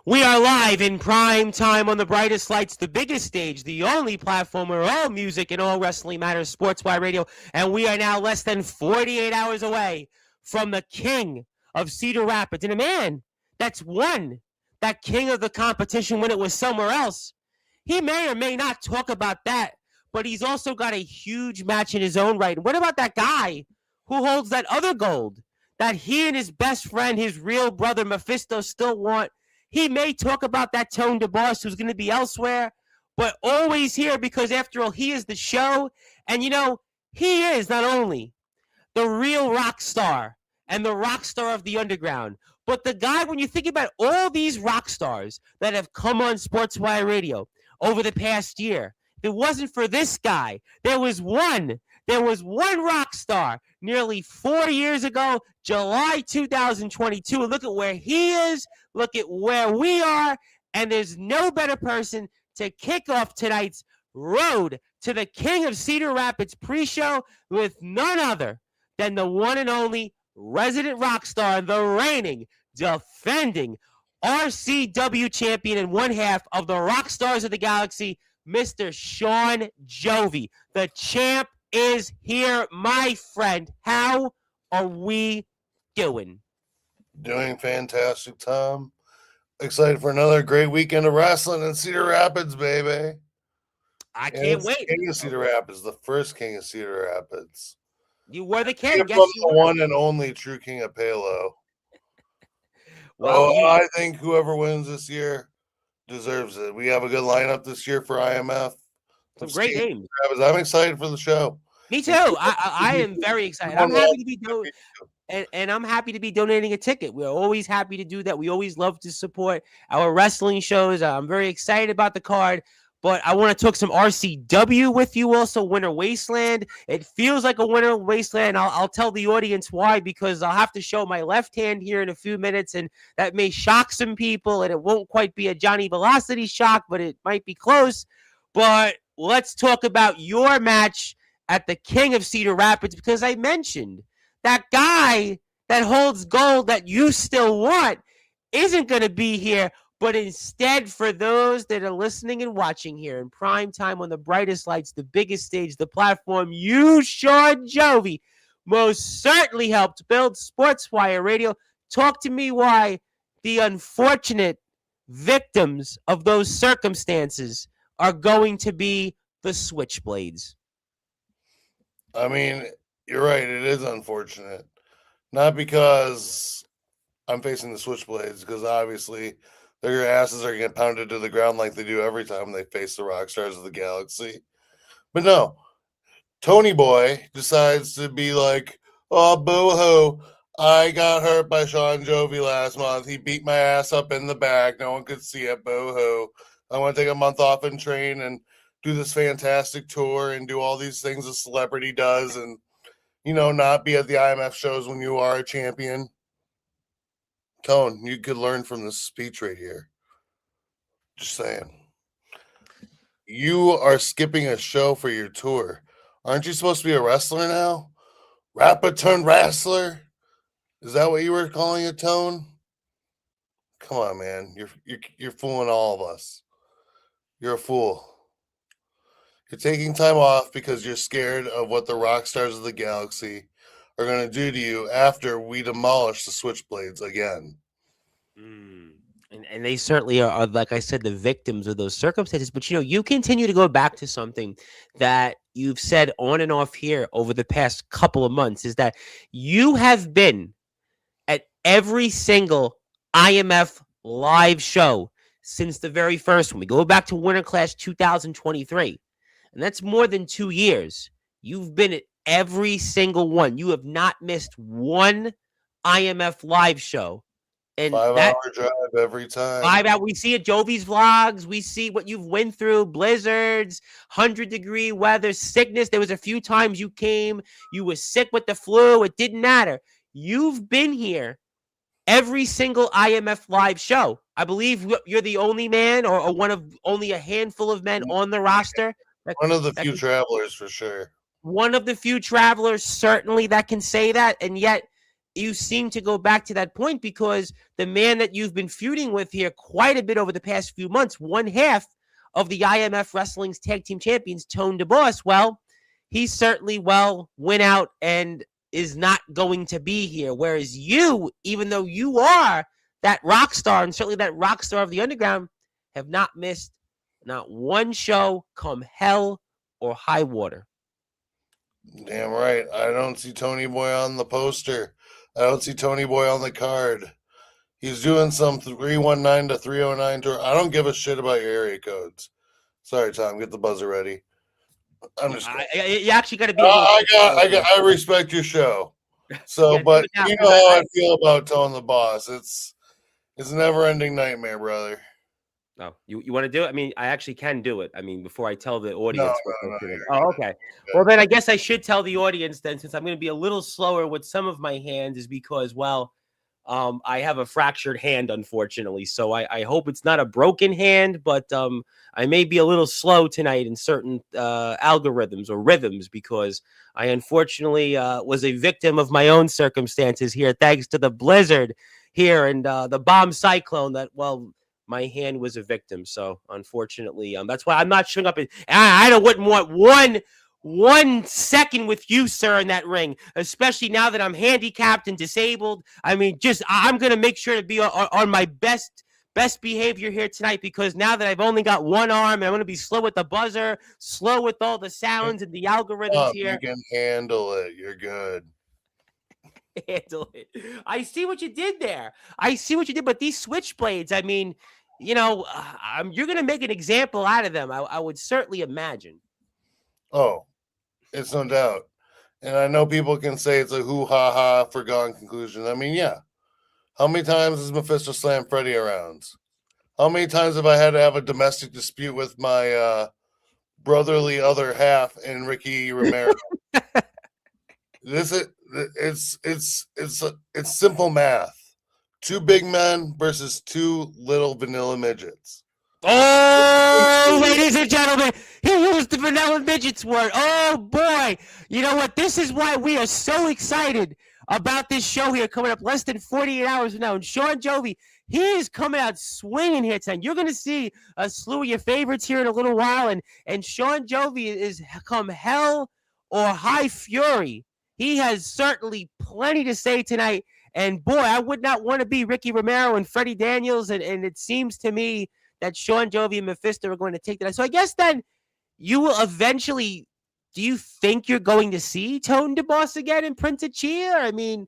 We are live in prime time on the brightest lights, the biggest stage, the only platform where all music and all wrestling matters, Sportzwire Radio. And we are now less than 48 hours away from the king of Cedar Rapids. And a man that's won that king of the competition when it was somewhere else. He may or may not talk about that, but he's also got a huge match in his own right. And what about that guy who holds that other gold that he and his best friend, his real brother Mephisto, still want? He may talk about that Tone DeBoss who's going to be elsewhere, but always here because, after all, he is the show. And, he is not only the real rock star and the rock star of the underground, but the guy, when you think about all these rock stars that have come on Sportswire Radio over the past year, if it wasn't for this guy, there was one rock star nearly 4 years ago, July 2022. And look at where he is. Look at where we are. And there's no better person to kick off tonight's road to the King of Cedar Rapids pre-show with none other than the one and only resident rock star, the reigning, defending RCW champion and one half of the Rock Stars of the Galaxy, Mr. Sean Jovi. The champ is here, my friend. How are we doing? Doing fantastic, Tom. Excited for another great weekend of wrestling in Cedar Rapids, baby. I can't wait. King of Cedar Rapids, the first King of Cedar Rapids. You were the king. From the one and only true King of Palo. Well, I think whoever wins this year deserves it. We have a good lineup this year for IMF. Some great names. I'm excited for the show. Me too. I am very excited. I'm happy to be doing, and I'm happy to be donating a ticket. We're always happy to do that. We always love to support our wrestling shows. I'm very excited about the card, but I want to talk some RCW with you also. Winter Wasteland. It feels like a Winter Wasteland. I'll tell the audience why, because I'll have to show my left hand here in a few minutes, and that may shock some people, and it won't quite be a Johnny Velocity shock, but it might be close. But let's talk about your match at the King of Cedar Rapids, because I mentioned that guy that holds gold that you still want isn't going to be here, but instead, for those that are listening and watching here in prime time on the brightest lights, the biggest stage, the platform, you, Sean Jovi, most certainly helped build Sportswire Radio. Talk to me why the unfortunate victims of those circumstances are going to be the Switchblades. I mean, you're right. It is unfortunate. Not because I'm facing the Switchblades, because obviously their asses are getting pounded to the ground like they do every time they face the Rock Stars of the Galaxy. But no, Tony Boy decides to be like, oh, boo-hoo. I got hurt by Sean Jovi last month. He beat my ass up in the back. No one could see it. Boo-hoo. I want to take a month off and train and do this fantastic tour and do all these things a celebrity does and, not be at the IMF shows when you are a champion. Tone, you could learn from this speech right here. Just saying. You are skipping a show for your tour. Aren't you supposed to be a wrestler now? Rapper turned wrestler? Is that what you were calling it, Tone? Come on, man. You're fooling all of us. You're a fool. You're taking time off because you're scared of what the Rock Stars of the Galaxy are going to do to you after we demolish the Switchblades again. And they certainly are, like I said, the victims of those circumstances. But, you continue to go back to something that you've said on and off here over the past couple of months, is that you have been at every single IMF live show since the very first one. We go back to Winter Class 2023. And that's more than 2 years. You've been at every single one. You have not missed one IMF live show. And 5-hour drive every time. 5 hours. We see it, Jovi's vlogs. We see what you've went through, blizzards, 100-degree weather, sickness. There was a few times you came, you were sick with the flu. It didn't matter. You've been here every single IMF live show. I believe you're the only man or one of only a handful of men on the roster. One of the few travelers, for sure. One of the few travelers, certainly, that can say that. And yet, you seem to go back to that point because the man that you've been feuding with here quite a bit over the past few months, one half of the IMF Wrestling's tag team champions, Tone DeBoss, well, he certainly, went out and is not going to be here. Whereas you, even though you are that rock star and certainly that rock star of the underground, have not missed not one show come hell or high water. Damn right. I don't see Tony Boy on the poster. I don't see Tony Boy on the card. He's doing some 319 to 309 tour. I don't give a shit about your area codes. Sorry, Tom. Get the buzzer ready. I'm just. You actually got to be. I respect your show. So, Yeah, but now, you know how I feel about Tone the Boss. It's a never-ending nightmare, brother. Oh, you want to do it? I mean, I actually can do it. I mean, before I tell the audience. No, oh, okay. Well, then I guess I should tell the audience then, since I'm going to be a little slower with some of my hands, is because, I have a fractured hand, unfortunately. So I hope it's not a broken hand, but I may be a little slow tonight in certain algorithms or rhythms because I unfortunately was a victim of my own circumstances here, thanks to the blizzard here and the bomb cyclone that, my hand was a victim. So unfortunately, that's why I'm not showing up. I wouldn't want one second with you, sir, in that ring, especially now that I'm handicapped and disabled. I mean, I'm going to make sure to be on my best behavior here tonight because now that I've only got one arm, I'm going to be slow with the buzzer, slow with all the sounds and the algorithms here. You can handle it. You're good. Handle it. I see what you did there. But these switchblades, I mean, you're going to make an example out of them. I would certainly imagine. Oh, it's no doubt. And I know people can say it's a hoo-ha-ha foregone conclusion. I mean, yeah. How many times has Mephisto slammed Freddy around? How many times have I had to have a domestic dispute with my brotherly other half in Ricky Romero? It's simple math. 2 big men versus 2 little vanilla midgets. Oh, ladies and gentlemen, here's the vanilla midgets word. Oh boy, you know what? This is why we are so excited about this show here coming up less than 48 hours from now. And Sean Jovi, he is coming out swinging here tonight. You're going to see a slew of your favorites here in a little while, and Sean Jovi is come hell or high fury. He has certainly plenty to say tonight. And boy, I would not want to be Ricky Romero and Freddie Daniels. And it seems to me that Sean Jovi and Mephisto are going to take that. So I guess then you will eventually, do you think you're going to see Tone DeBoss again in Prince of Chia? I mean,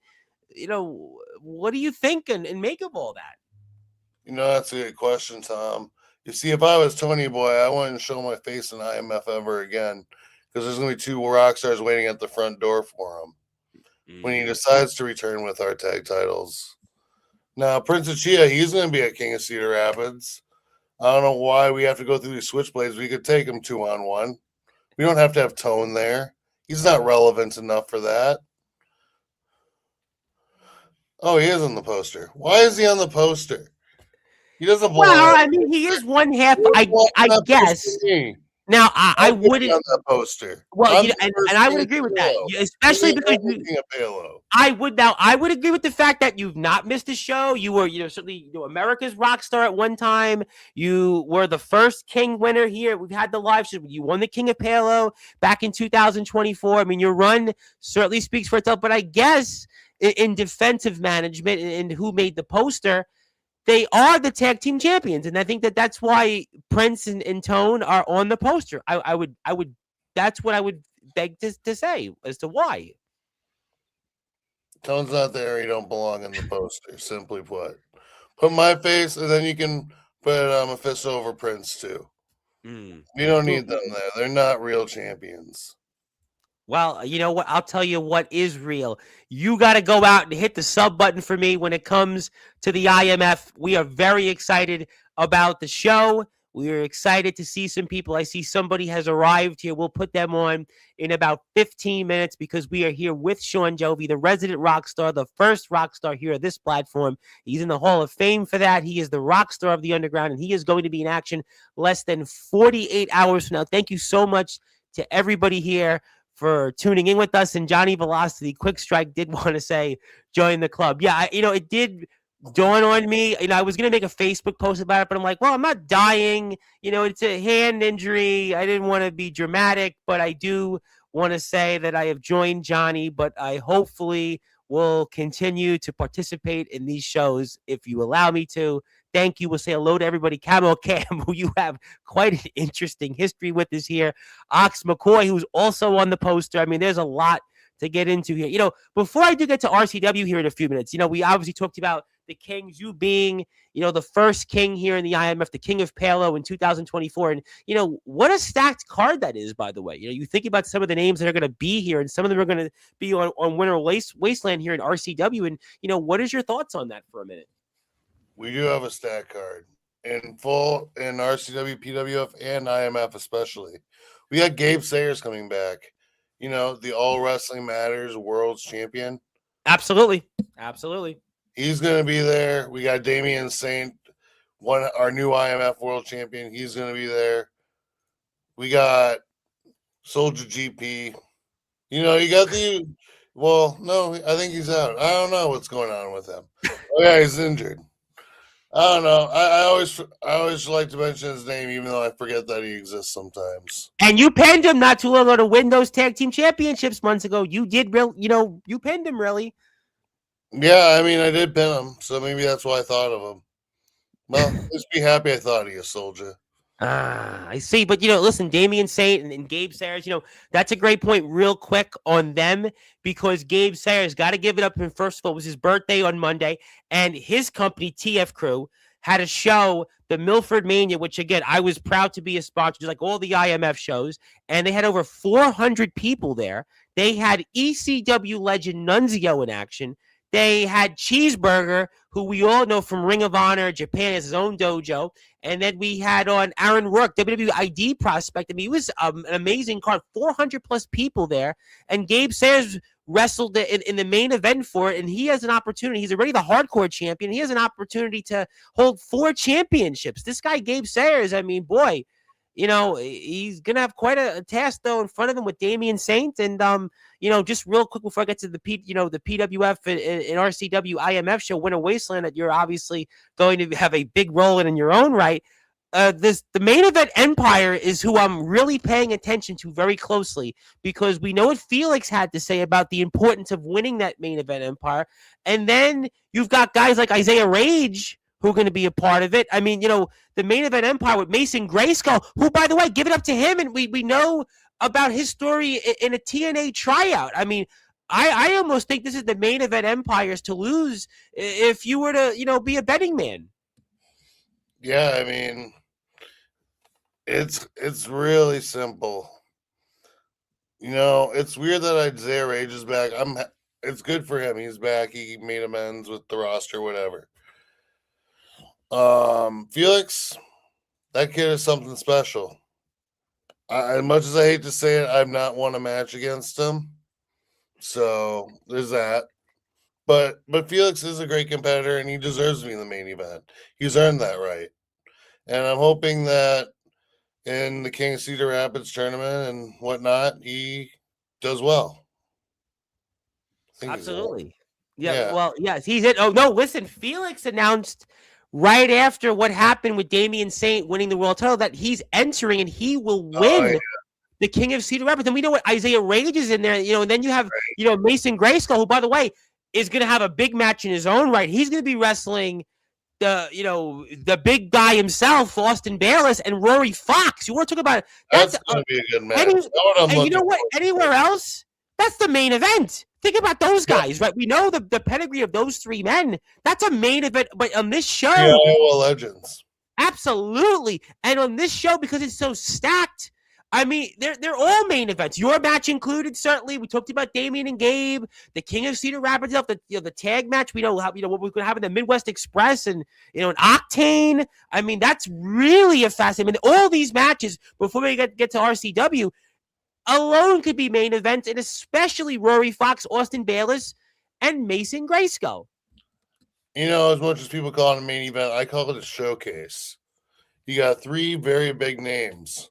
what do you think and make of all that? That's a good question, Tom. You see, if I was Tony Boy, I wouldn't show my face in IMF ever again because there's going to be 2 rock stars waiting at the front door for him when he decides to return with our tag titles. Now, Prince of Chia, he's going to be at King of Cedar Rapids. I don't know why we have to go through these switchblades. We could take him 2-on-1. We don't have to have Tone there. He's not relevant enough for that. Oh, he is on the poster. Why is he on the poster? He doesn't belong. Well, I mean, he is one half, I guess. Now, I wouldn't on that poster. Well, and I would agree with that, especially because I would agree with the fact that you've not missed a show. You were, certainly America's rock star at one time. You were the first King winner here. We've had the live show. You won the King of Palo back in 2024. I mean, your run certainly speaks for itself. But I guess in defensive management and who made the poster, they are the tag team champions, and I think that's why Prince and Tone are on the poster. I would. That's what I would beg to say as to why. Tone's not there. He don't belong in the poster. Simply put, put my face, and then you can put Mephisto over Prince too. You don't need them there. They're not real champions. Well, you know what? I'll tell you what is real. You got to go out and hit the sub button for me when it comes to the IMF. We are very excited about the show. We are excited to see some people. I see somebody has arrived here. We'll put them on in about 15 minutes because we are here with Sean Jovi, the resident rock star, the first rock star here at this platform. He's in the Hall of Fame for that. He is the rock star of the underground, and he is going to be in action less than 48 hours from now. Thank you so much to everybody here for tuning in with us. And Johnny Velocity, Quick Strike, did want to say, join the club. Yeah, it did dawn on me. I was going to make a Facebook post about it, but I'm like, well, I'm not dying. It's a hand injury. I didn't want to be dramatic, but I do want to say that I have joined Johnny, but I hopefully will continue to participate in these shows if you allow me to. Thank you. We'll say hello to everybody. Camo Cam, who you have quite an interesting history with this here. Ox McCoy, who's also on the poster. I mean, there's a lot to get into here. Before I do get to RCW here in a few minutes, we obviously talked about the Kings, you being, the first king here in the IMF, the King of Palo in 2024. And, what a stacked card that is, by the way. You think about some of the names that are going to be here, and some of them are going to be on Winter Wasteland here in RCW. And, what is your thoughts on that for a minute? We do have a stack card in full in RCW, PWF, and IMF especially. We got Gabe Sayers coming back. The All Wrestling Matters World's Champion. Absolutely. He's going to be there. We got Damian Saint, our new IMF World Champion. He's going to be there. We got Soldier GP. You got no, I think he's out. I don't know what's going on with him. Oh yeah, he's injured. I don't know. I always like to mention his name, even though I forget that he exists sometimes. And you pinned him not too long ago to win those tag team championships months ago. You did you pinned him really. Yeah, I mean, I did pin him, so maybe that's why I thought of him. Well, just be happy I thought of you, Soldier. I see. But, listen, Damian Saint and Gabe Sayers, that's a great point real quick on them, because Gabe Sayers, got to give it up. And first of all, it was his birthday on Monday, and his company, TF Crew, had a show, the Milford Mania, which, again, I was proud to be a sponsor, just like all the IMF shows, and they had over 400 people there. They had ECW legend Nunzio in action. They had Cheeseburger, who we all know from Ring of Honor, Japan, has his own dojo. And then we had on Aaron Rourke, WWE ID prospect. I mean, it was an amazing card, 400 plus people there. And Gabe Sayers wrestled in the main event for it, and he has an opportunity. He's already the hardcore champion. He has an opportunity to hold 4 championships. This guy, Gabe Sayers, I mean, boy, he's going to have quite a task, though, in front of him with Damian Saint. And, just real quick before I get to the PWF and RCW IMF show, Winter Wasteland, that you're obviously going to have a big role in your own right. The main event Empire is who I'm really paying attention to very closely, because we know what Felix had to say about the importance of winning that main event Empire. And then you've got guys like Isaiah Rage, who are going to be a part of it. I mean, the main event Empire with Mason Grayskull, who, by the way, give it up to him. And we know about his story in a TNA tryout. I mean, I almost think this is the main event Empires to lose if you were to, be a betting man. Yeah, I mean, it's really simple. It's weird that Isaiah Rage is back. It's good for him. He's back. He made amends with the roster, whatever. Felix, that kid is something special. As much as I hate to say it, I've not won a match against him. So there's that. But Felix is a great competitor, and he deserves to be in the main event. He's earned that right. And I'm hoping that in the King of Cedar Rapids tournament and whatnot, he does well. Absolutely. Yeah. Well, yes, he's it. Oh, no, listen, Felix announced right after what happened with Damian Saint winning the world title that he's entering and he will win the King of Cedar Rapids. And we know what Isaiah Rage is in there, and then you have, Mason Grayskull, who, by the way, is going to have a big match in his own right. He's going to be wrestling the big guy himself, Austin Bayless, and Rory Fox. You want to talk about it? That's going to be a good match. And you know what? Anywhere else, that's the main event. Think about those guys, right? We know the pedigree of those 3 men. That's a main event. But on this show, Iowa legends. Absolutely. And on this show, because it's so stacked, I mean, they're all main events. Your match included, certainly. We talked about Damian and Gabe, the King of Cedar Rapids, the tag match. We know how what we're going to have in the Midwest Express and an Octane. I mean, that's really a fascinating. I mean, all these matches before we get to RCW alone could be main events, and especially Rory Fox, Austin Bayless, and Mason Grayskull. As much as people call it a main event, I call it a showcase. You got 3 very big names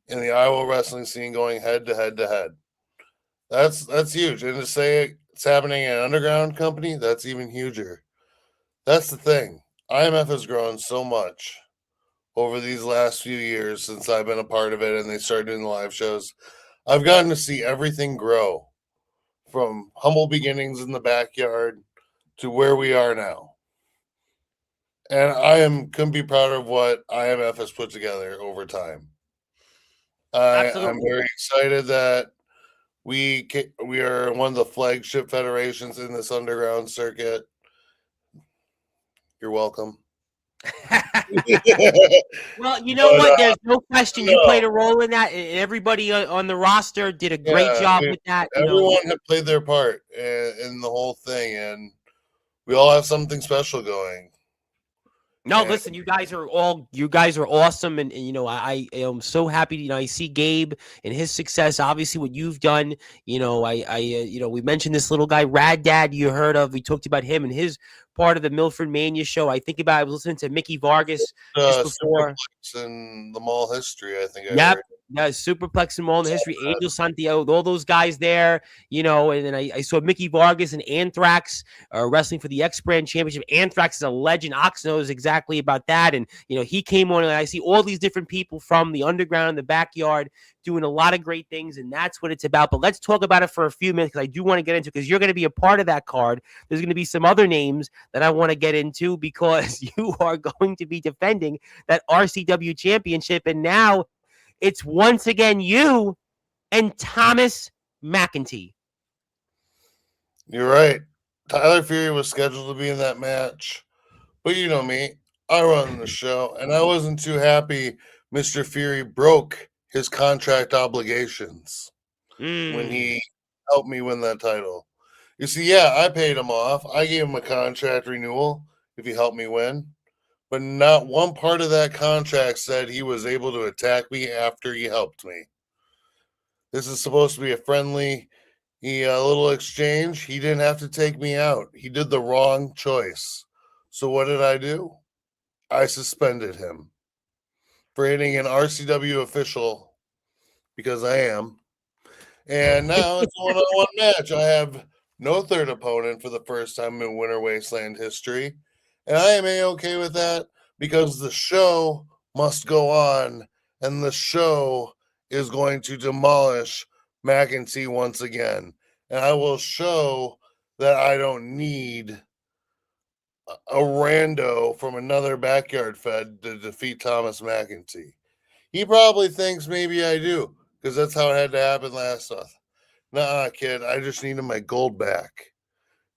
in the Iowa wrestling scene going head to head to head. That's huge. And to say it's happening in an underground company, that's even huger. That's the thing. IMF has grown so much over these last few years since I've been a part of it and they started doing the live shows. I've gotten to see everything grow from humble beginnings in the backyard to where we are now. And couldn't be prouder of what IMF has put together over time. I'm Absolutely. very excited that we are one of the flagship federations in this underground circuit. You're welcome. Well, you know But, what? There's no question you no, played a role in that. And everybody on the roster did a great yeah, job with that. You know, everyone had played their part in the whole thing, and we all have something special going. no, And listen, you guys are awesome, and you know, I am so happy. You know, I see Gabe and his success. Obviously, what you've done. You know, you know, we mentioned this little guy, Rad Dad. You heard of? We talked about him and his part of the Milford Mania show. I think about. I was listening to Mickey Vargas just before. Superplex in the mall history, I think I Yep. heard. Yeah, Superplex and Mall in the history, Angel Santiago, all those guys there, you know, and then I saw Mickey Vargas and Anthrax wrestling for the X Brand Championship. Anthrax is a legend. Ox knows exactly about that. And, you know, he came on, and I see all these different people from the underground, the backyard, doing a lot of great things, and that's what it's about. But let's talk about it for a few minutes, because I do want to get into, because you're going to be a part of that card. There's going to be some other names that I want to get into, because you are going to be defending that RCW championship, and now it's once again you and Thomas McEntee. You're right. Tyler Fury was scheduled to be in that match, but you know me, I run the show, and I wasn't too happy Mr. Fury broke his contract obligations when he helped me win that title. You see, yeah, I paid him off. I gave him a contract renewal if he helped me win, but not one part of that contract said he was able to attack me after he helped me. This is supposed to be a friendly little exchange. He didn't have to take me out. He did the wrong choice. So what did I do? I suspended him for hitting an RCW official, because I am. And now it's a one-on-one match. I have no third opponent for the first time in Winter Wasteland history. And I am A-okay with that, because the show must go on, and the show is going to demolish McEntee once again. And I will show that I don't need a rando from another backyard fed to defeat Thomas McEntee. He probably thinks maybe I do, because that's how it had to happen last month. Nah, kid, I just needed my gold back.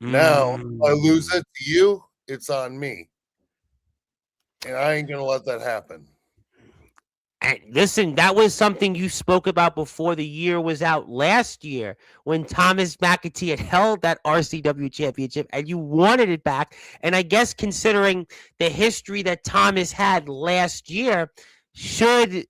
Now, if I lose it to you, it's on me. And I ain't going to let that happen. And listen, that was something you spoke about before the year was out last year, when Thomas McEntee had held that RCW championship and you wanted it back. And I guess, considering the history that Thomas had last year, should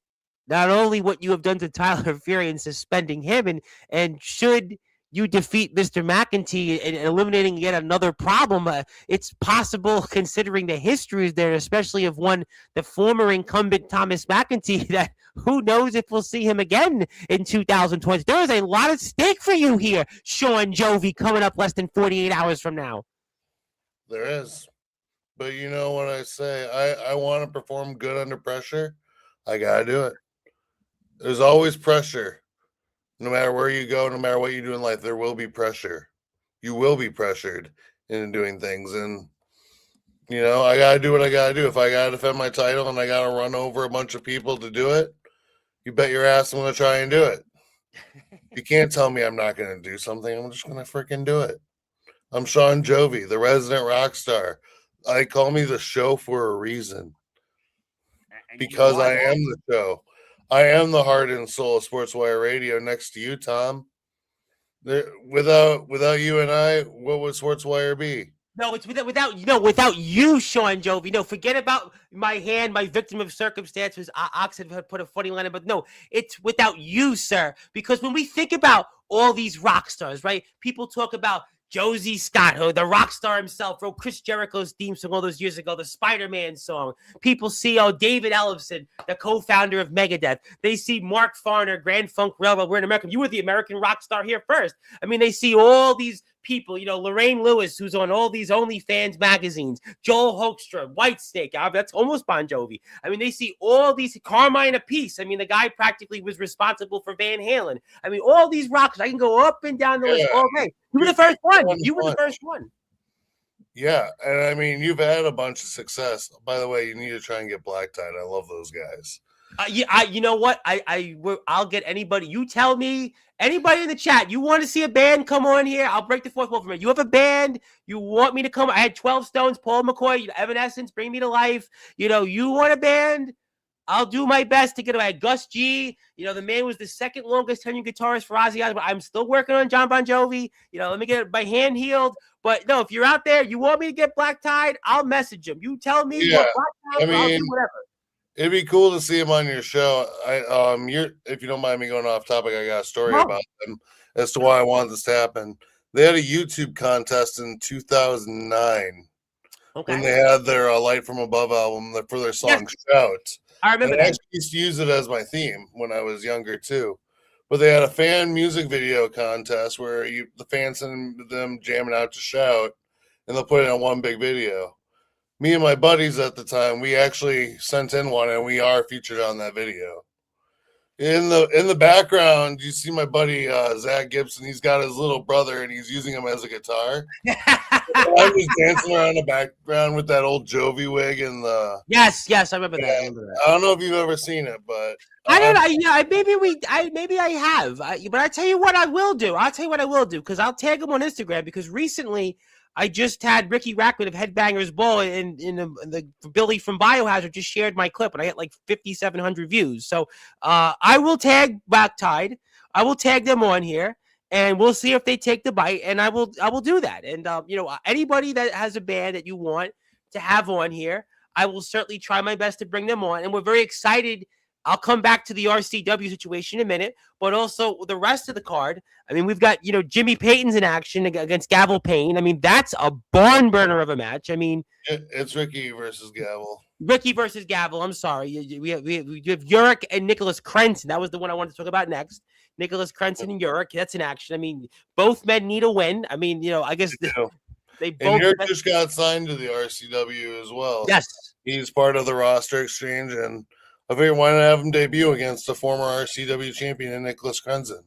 not only what you have done to Tyler Fury and suspending him, and should you defeat Mr. McEntee and eliminating yet another problem, it's possible, considering the history there, especially of the former incumbent Thomas McEntee, that who knows if we'll see him again in 2020. There is a lot at stake for you here, Sean Jovi, coming up less than 48 hours from now. There is. But you know what I say? I want to perform good under pressure. I got to do it. There's always pressure. No matter where you go, no matter what you do in life, there will be pressure. You will be pressured into doing things. And, you know, I got to do what I got to do. If I got to defend my title and I got to run over a bunch of people to do it, you bet your ass I'm going to try and do it. You can't tell me I'm not going to do something. I'm just going to freaking do it. I'm Sean Jovi, the resident rock star. I call me the show for a reason. Because I am the show. I am the heart and soul of Sportswire Radio next to you, Tom. Without you and I, what would Sportswire be? No, it's without you, Sean Jovi. No, forget about my hand, my victim of circumstances. Ox had put a funny line in, but no, it's without you, sir. Because when we think about all these rock stars, right? People talk about Josie Scott, who the rock star himself, wrote Chris Jericho's theme song all those years ago, the Spider-Man song. People see, David Ellefson, the co-founder of Megadeth. They see Mark Farner, Grand Funk Railroad. We're in America. You were the American rock star here first. I mean, they see all these people, Lorraine Lewis, who's on all these OnlyFans magazines, Joel Hoekstra, Whitesnake, that's almost Bon Jovi. I mean, they see all these, Carmine Appice. I mean, the guy practically was responsible for Van Halen. I mean, all these rockers, I can go up and down the list all day. You were the first one. You were the first one. Yeah, and I mean, you've had a bunch of success. By the way, you need to try and get Black Tide. I love those guys. You know what? I'll get anybody. You tell me, anybody in the chat, you want to see a band come on here? I'll break the fourth wall for you. You have a band, you want me to come? I had 12 Stones, Paul McCoy, Evanescence, Bring Me to Life. You want a band? I'll do my best to get away. Gus G, the man was the second longest tenured guitarist for Ozzy Osbourne. I'm still working on John Bon Jovi. Let me get my hand healed. But no, if you're out there, you want me to get Black Tide, I'll message him. You tell me what Black Tide, I'll do whatever. It'd be cool to see him on your show. If you don't mind me going off topic, I got a story about them as to why I wanted this to happen. They had a YouTube contest in 2009 when they had their Light from Above album for their song Shout. I remember that. I actually used to use it as my theme when I was younger too. But they had a fan music video contest where the fans send them jamming out to Shout, and they'll put it on one big video. Me and my buddies at the time, we actually sent in one, and we are featured on that video. In the background, you see my buddy Zach Gibson. He's got his little brother, and he's using him as a guitar. I'm just dancing around the background with that old Jovi wig and the. Yes, I remember that. I don't know if you've ever seen it, but I don't know. Maybe I have. But I tell you what I will do. Because I'll tag him on Instagram. Because recently I just had Ricky Rackwood of Headbangers Ball and the Billy from Biohazard just shared my clip, and I got like 5,700 views. So I will tag Black Tide. I will tag them on here, and we'll see if they take the bite. And I will do that. And anybody that has a band that you want to have on here, I will certainly try my best to bring them on. And we're very excited. I'll come back to the RCW situation in a minute, but also the rest of the card. I mean, we've got, Jimmy Payton's in action against Gavel Payne. I mean, that's a barn burner of a match. I mean, it's Ricky versus Gavel. Ricky versus Gavel. I'm sorry. We have Uric and Nicholas Crenson. That was the one I wanted to talk about next. Nicholas Crenson and Uric. That's in action. I mean, both men need a win. I mean, I guess they both. And Uric just got signed to the RCW as well. Yes. He's part of the roster exchange, and I figured why not have him debut against the former RCW champion Nicholas Crenson.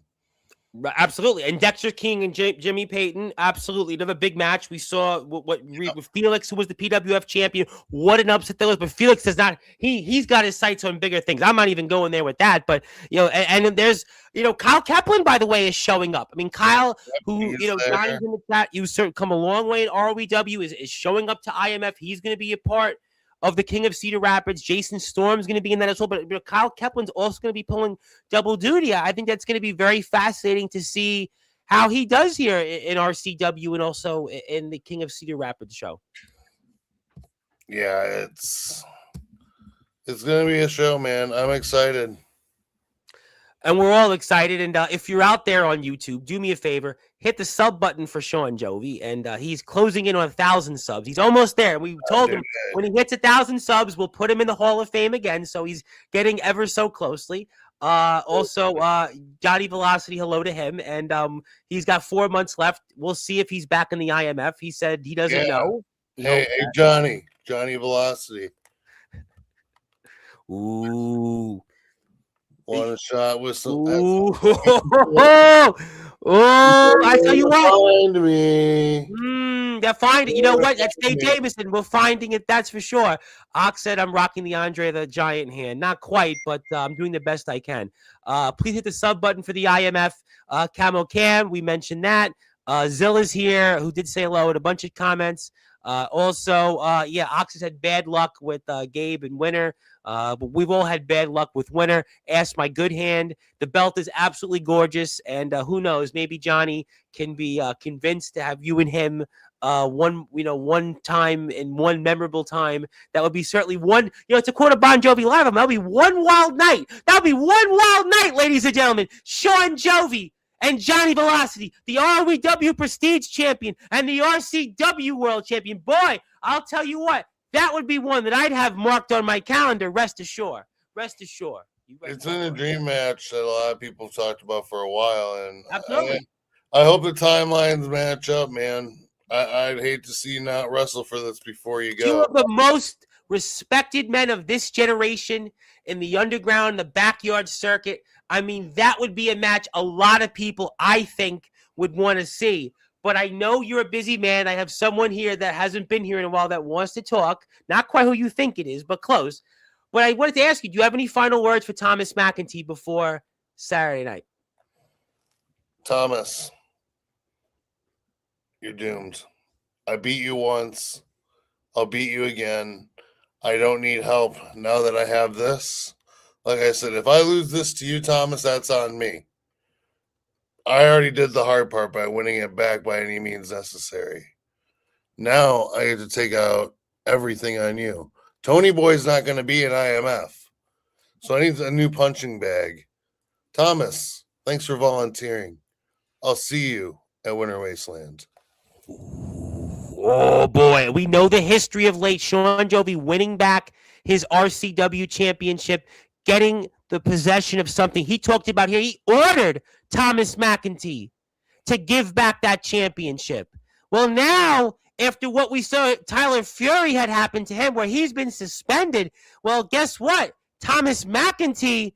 Absolutely. And Dexter King and Jimmy Payton, absolutely. Another big match. We saw with Felix, who was the PWF champion. What an upset that was. But Felix does not, he's got his sights on bigger things. I'm not even going there with that. But, and there's, Kyle Kaplan, by the way, is showing up. I mean, Kyle, who, Johnny's in the chat, you certainly come a long way in ROEW, is showing up to IMF. He's going to be a part of the King of Cedar Rapids. Jason Storm's going to be in that as well, but Kyle Kaplan's also going to be pulling double duty. I think that's going to be very fascinating to see how he does here in RCW and also in the King of Cedar Rapids show. Yeah, it's going to be a show, man. I'm excited. And we're all excited. And if you're out there on YouTube, do me a favor, hit the sub button for Sean Jovi. And he's closing in on 1,000 subs. He's almost there. We told him when he hits 1,000 subs, we'll put him in the Hall of Fame again. So he's getting ever so closely. Also, Johnny Velocity, hello to him. And he's got 4 months left. We'll see if he's back in the IMF. He said he doesn't know. Hey, Johnny Velocity. Ooh. One shot with some. I tell you what. Find me. They're finding. You know what? That's Dave Jameson. We're finding it. That's for sure. Ox said I'm rocking the Andre the Giant hand. Not quite, but I'm doing the best I can. Please hit the sub button for the IMF. Camo Cam, we mentioned that. Zilla's here, who did say hello, and a bunch of comments. Ox has had bad luck with Gabe and Winter. But we've all had bad luck with Winter. Ask my good hand. The belt is absolutely gorgeous, and who knows? Maybe Johnny can be convinced to have you and him one time in one memorable time. That would be certainly one. It's a quote of Bon Jovi live. That'll be one wild night. That'll be one wild night, ladies and gentlemen. Sean Jovi and Johnny Velocity, the RWW Prestige Champion and the RCW World Champion. Boy, I'll tell you what, that would be one that I'd have marked on my calendar, rest assured. Rest assured. It's in a dream match that a lot of people have talked about for a while, and Absolutely. I hope the timelines match up, man. I'd hate to see you not wrestle for this before you go. Two of the most respected men of this generation in the underground, the backyard circuit. I mean, that would be a match a lot of people, I think, would want to see. But I know you're a busy man. I have someone here that hasn't been here in a while that wants to talk. Not quite who you think it is, but close. But I wanted to ask you, do you have any final words for Thomas McEntee before Saturday night? Thomas, you're doomed. I beat you once. I'll beat you again. I don't need help now that I have this. Like I said, if I lose this to you, Thomas, that's on me. I already did the hard part by winning it back by any means necessary. Now I get to take out everything on you. Tony Boy's not going to be an IMF. So I need a new punching bag. Thomas, thanks for volunteering. I'll see you at Winter Wasteland. Oh, boy. We know the history of late Sean Jovi winning back his RCW championship, getting the possession of something he talked about here. He ordered Thomas McEntee to give back that championship. Well, now, after what we saw Tyler Fury had happened to him, where he's been suspended, well, guess what? Thomas McEntee,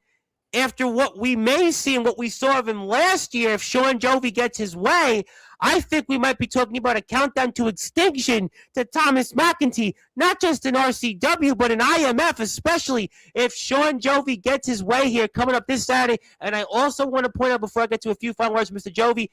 after what we may see and what we saw of him last year, if Sean Jovi gets his way, I think we might be talking about a countdown to extinction to Thomas McEntee, not just in RCW, but in IMF, especially if Sean Jovi gets his way here coming up this Saturday. And I also want to point out, before I get to a few final words, Mr. Jovi,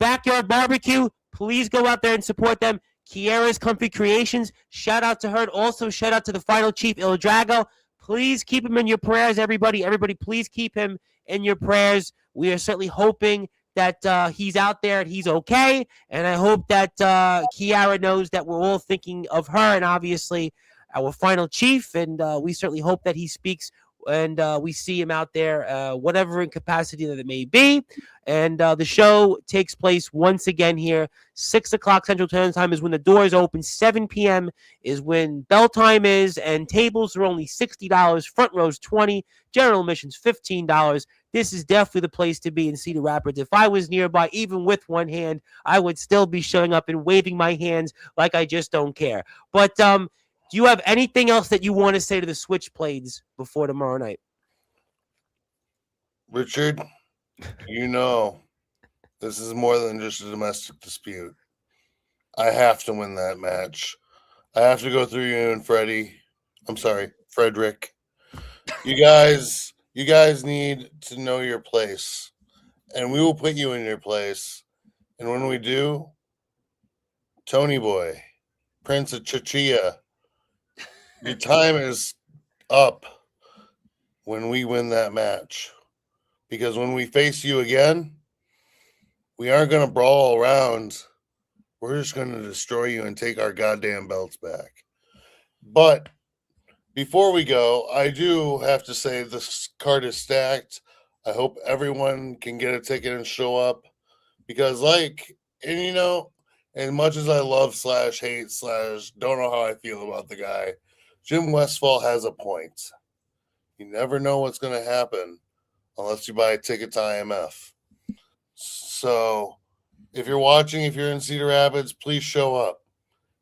Backyard Barbecue, please go out there and support them. Kiera's Comfy Creations, shout out to her. And also shout out to the Final Chief, Il Drago. Please keep him in your prayers, everybody. Everybody, please keep him in your prayers. We are certainly hoping that he's out there and he's okay. And I hope that Kiera knows that we're all thinking of her and obviously our Final Chief. And we certainly hope that he speaks and we see him out there, whatever incapacity that it may be. And the show takes place once again here. 6 o'clock Central Standard Time is when the doors open. 7 p.m. is when bell time is, and tables are only $60. Front rows $20. General admissions $15. This is definitely the place to be in Cedar Rapids. If I was nearby, even with one hand, I would still be showing up and waving my hands like I just don't care. But do you have anything else that you want to say to the Switchblades before tomorrow night? Richard, you know, this is more than just a domestic dispute. I have to win that match. I have to go through you and Freddie. I'm sorry, Frederick. You guys need to know your place, and we will put you in your place. And when we do, Tony Boy, Prince of Chichia, your time is up when we win that match. Because when we face you again, we aren't going to brawl around. We're just going to destroy you and take our goddamn belts back. But before we go, I do have to say this card is stacked. I hope everyone can get a ticket and show up. Because as much as I love / hate / don't know how I feel about the guy, Jim Westfall has a point. You never know what's going to happen unless you buy a ticket to IMF. So if you're watching, if you're in Cedar Rapids, please show up.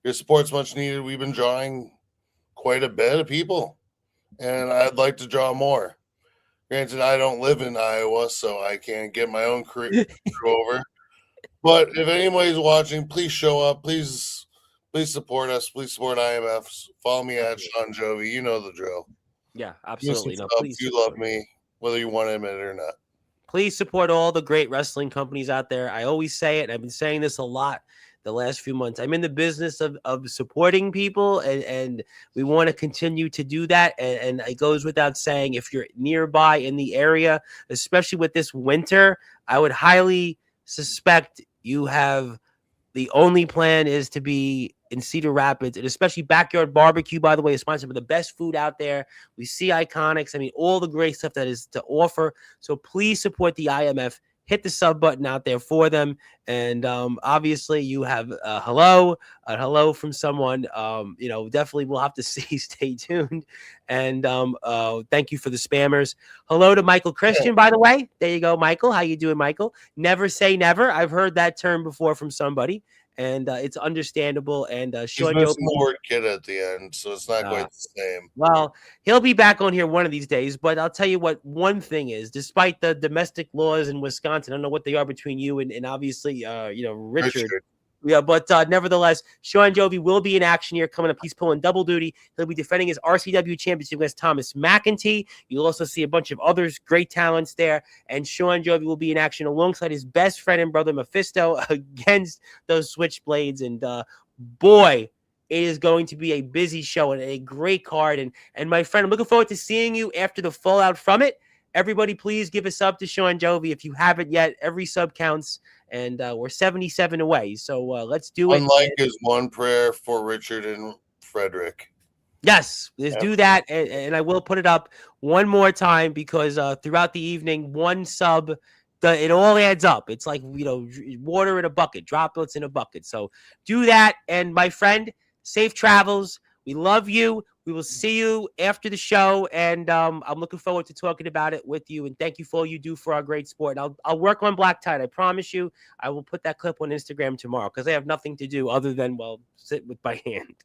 Your support's much needed. We've been drawing quite a bit of people, and I'd like to draw more. Granted, I don't live in Iowa, so I can't get my own crew over. But if anybody's watching, please show up. Please support us. Please support IMF. Follow me at Sean Jovi. You know the drill. Yeah, absolutely. No, please. You love me, whether you want to admit it or not. Please support all the great wrestling companies out there. I always say it. I've been saying this a lot the last few months. I'm in the business of supporting people, and we want to continue to do that. And it goes without saying, if you're nearby in the area, especially with this winter, I would highly suspect you have the only plan is to be in Cedar Rapids, and especially Backyard Barbecue, by the way, is sponsored with the best food out there. We see Iconics. I mean, all the great stuff that is to offer. So please support the IMF. hit the sub button out there for them. And obviously, you have a hello from someone. Definitely we'll have to see. Stay tuned. And thank you for the spammers. Hello to Michael Christian, by the way. There you go, Michael. How you doing, Michael? Never say never. I've heard that term before from somebody, and it's understandable. And He's Sean missing Joby, the word kid at the end, so it's not quite the same. well, he'll be back on here one of these days. But I'll tell you what, one thing is, despite the domestic laws in Wisconsin, I don't know what they are between you and obviously, Richard. Yeah, but nevertheless, Sean Joby will be in action here coming up. He's pulling double duty. He'll be defending his RCW championship against Thomas McEntee. You'll also see a bunch of others, great talents there. And Sean Joby will be in action alongside his best friend and brother Mephisto against those Switchblades. And boy, it is going to be a busy show and a great card. And my friend, I'm looking forward to seeing you after the fallout from it. Everybody, please give a sub to Sean Joby if you haven't yet. Every sub counts, and we're 77 away. So let's do it. Unlike his one prayer for Richard and Frederick. Yes, let's do that. And I will put it up one more time because throughout the evening, one sub, it all adds up. It's like, water in a bucket, droplets in a bucket. So do that. And my friend, safe travels. We love you. We will see you after the show, and I'm looking forward to talking about it with you. And thank you for all you do for our great sport. And I'll work on Black Tide. I promise you. I will put that clip on Instagram tomorrow because I have nothing to do other than sit with my hand.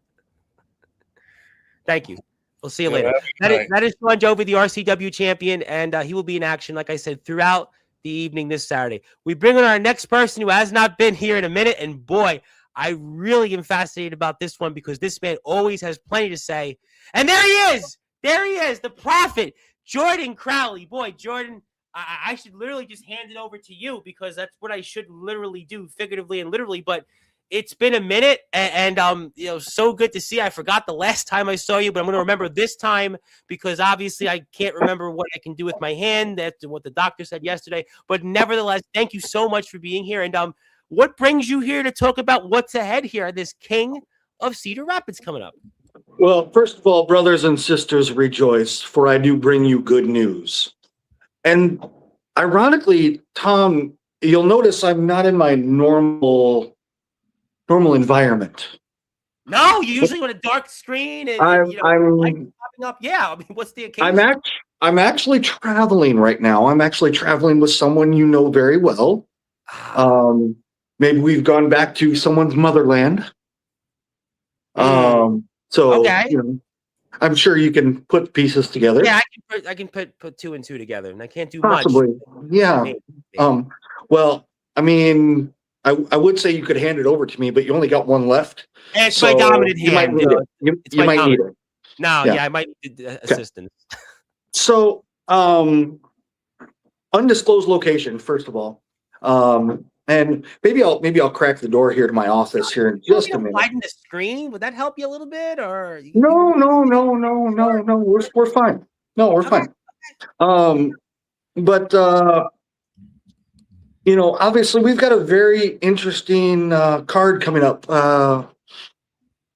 Thank you. We'll see you later. That is Sean Joby, the RCW champion, and he will be in action, like I said, throughout the evening this Saturday. We bring on our next person who has not been here in a minute, and boy, I really am fascinated about this one because this man always has plenty to say. And there he is. There he is, the prophet, Jordan Crowley. Boy, Jordan, I should literally just hand it over to you because that's what I should literally do, figuratively and literally. But it's been a minute, and so good to see. I forgot the last time I saw you, but I'm going to remember this time because obviously I can't remember what I can do with my hand. That's what the doctor said yesterday. But nevertheless, thank you so much for being here. And what brings you here to talk about what's ahead here, this King of Cedar Rapids coming up? Well, first of all, brothers and sisters, rejoice, for I do bring you good news. And ironically, Tom, you'll notice I'm not in my normal environment. No, you usually on a dark screen and I'm popping up. Yeah, I mean, what's the occasion? I'm actually traveling right now. I'm actually traveling with someone you know very well. Maybe we've gone back to someone's motherland. So okay. I'm sure you can put pieces together. Yeah, I can put two and two together, and I can't do possibly much. Yeah. Maybe. Well, I mean, I would say you could hand it over to me, but you only got one left. And it's my dominant hand. You might need it. You might need it. No, yeah, I might need assistance. So, undisclosed location, first of all. And maybe I'll crack the door here to my office here in just a minute. Widen the screen, would that help you a little bit, or no? We're fine. No, we're fine. But obviously we've got a very interesting card coming up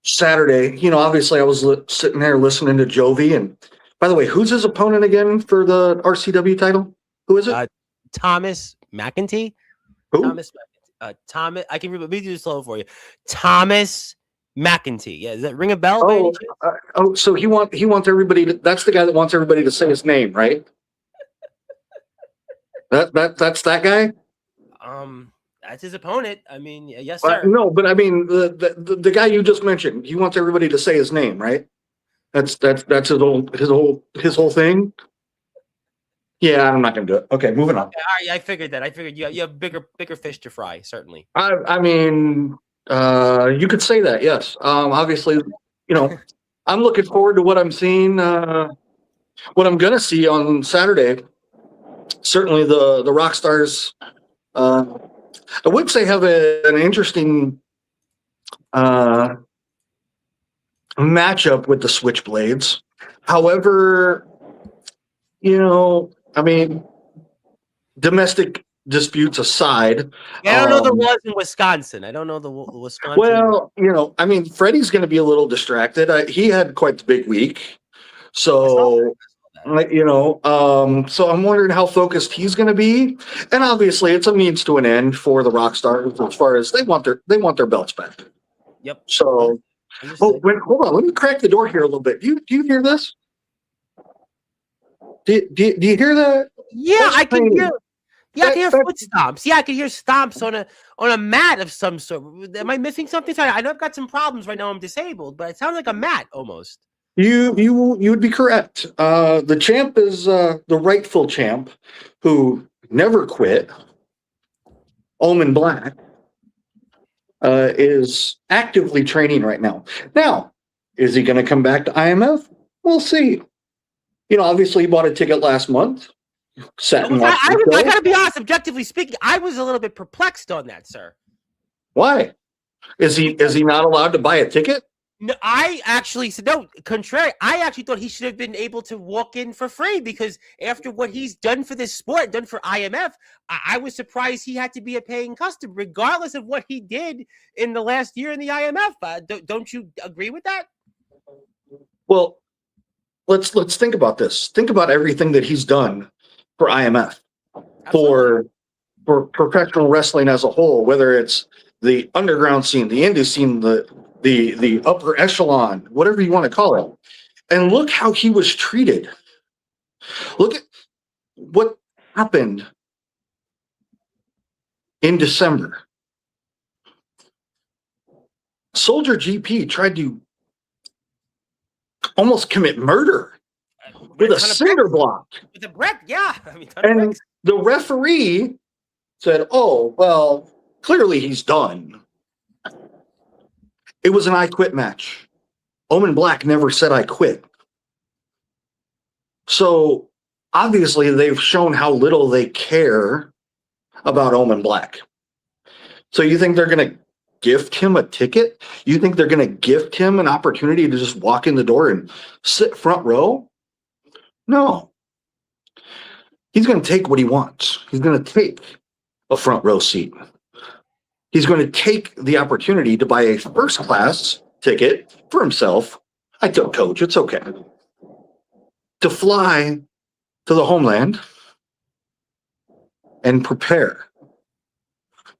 Saturday. Obviously I was sitting there listening to Jovi, and by the way, who's his opponent again for the RCW title? Who is it? Thomas McEntee. Who? Thomas. I can read it slow for you. Thomas McEntee. Yeah, does that ring a bell? So he wants everybody to. That's the guy that wants everybody to say his name, right? That's that guy. That's his opponent. I mean, yes, sir. No, but I mean the guy you just mentioned. He wants everybody to say his name, right? That's his whole thing. Yeah, I'm not gonna do it. Okay, moving on. I figured that. I figured you have bigger fish to fry. Certainly. I mean, you could say that. Yes. Obviously, I'm looking forward to what I'm seeing. What I'm gonna see on Saturday. Certainly, the Rock Stars. I would say have an interesting matchup with the Switchblades. However, I mean, domestic disputes aside. Yeah, I don't know the laws in Wisconsin. I don't know the Wisconsin. Well, I mean, Freddie's going to be a little distracted. He had quite the big week. So, So I'm wondering how focused he's going to be, and obviously it's a means to an end for the rock stars as far as they want their belts back. Yep. So, hold on, let me crack the door here a little bit. Do you hear this? Do you hear that? Yeah, That's I can pain. hear. Yeah, I can hear foot stomps. Yeah, I can hear stomps on a mat of some sort. Am I missing something? Sorry, I know I've got some problems right now. I'm disabled, but it sounds like a mat almost. You would be correct. The champ is the rightful champ, who never quit. Omen Black is actively training right now. Now, is he going to come back to IMF? We'll see. Obviously, he bought a ticket last month. I got to be honest. Objectively speaking, I was a little bit perplexed on that, sir. Why? Is he not allowed to buy a ticket? No, I actually said no. Contrary, I actually thought he should have been able to walk in for free because after what he's done for this sport, done for IMF, I was surprised he had to be a paying customer, regardless of what he did in the last year in the IMF. Don't you agree with that? Well, let's think about this. Think about everything that he's done for IMF, for professional wrestling as a whole, whether it's the underground scene, the indie scene, the upper echelon, whatever you want to call it. And look how he was treated. Look at what happened in December. Soldier GP tried to almost commit murder with a cinder block. With a breath, yeah. And the referee said, "Oh, well, clearly he's done." It was an I quit match. Omen Black never said I quit. So obviously they've shown how little they care about Omen Black. So you think they're going to gift him a ticket? You think they're going to gift him an opportunity to just walk in the door and sit front row? No. He's going to take what he wants. He's going to take a front row seat. He's going to take the opportunity to buy a first class ticket for himself. I took coach. It's okay. To fly to the homeland and prepare.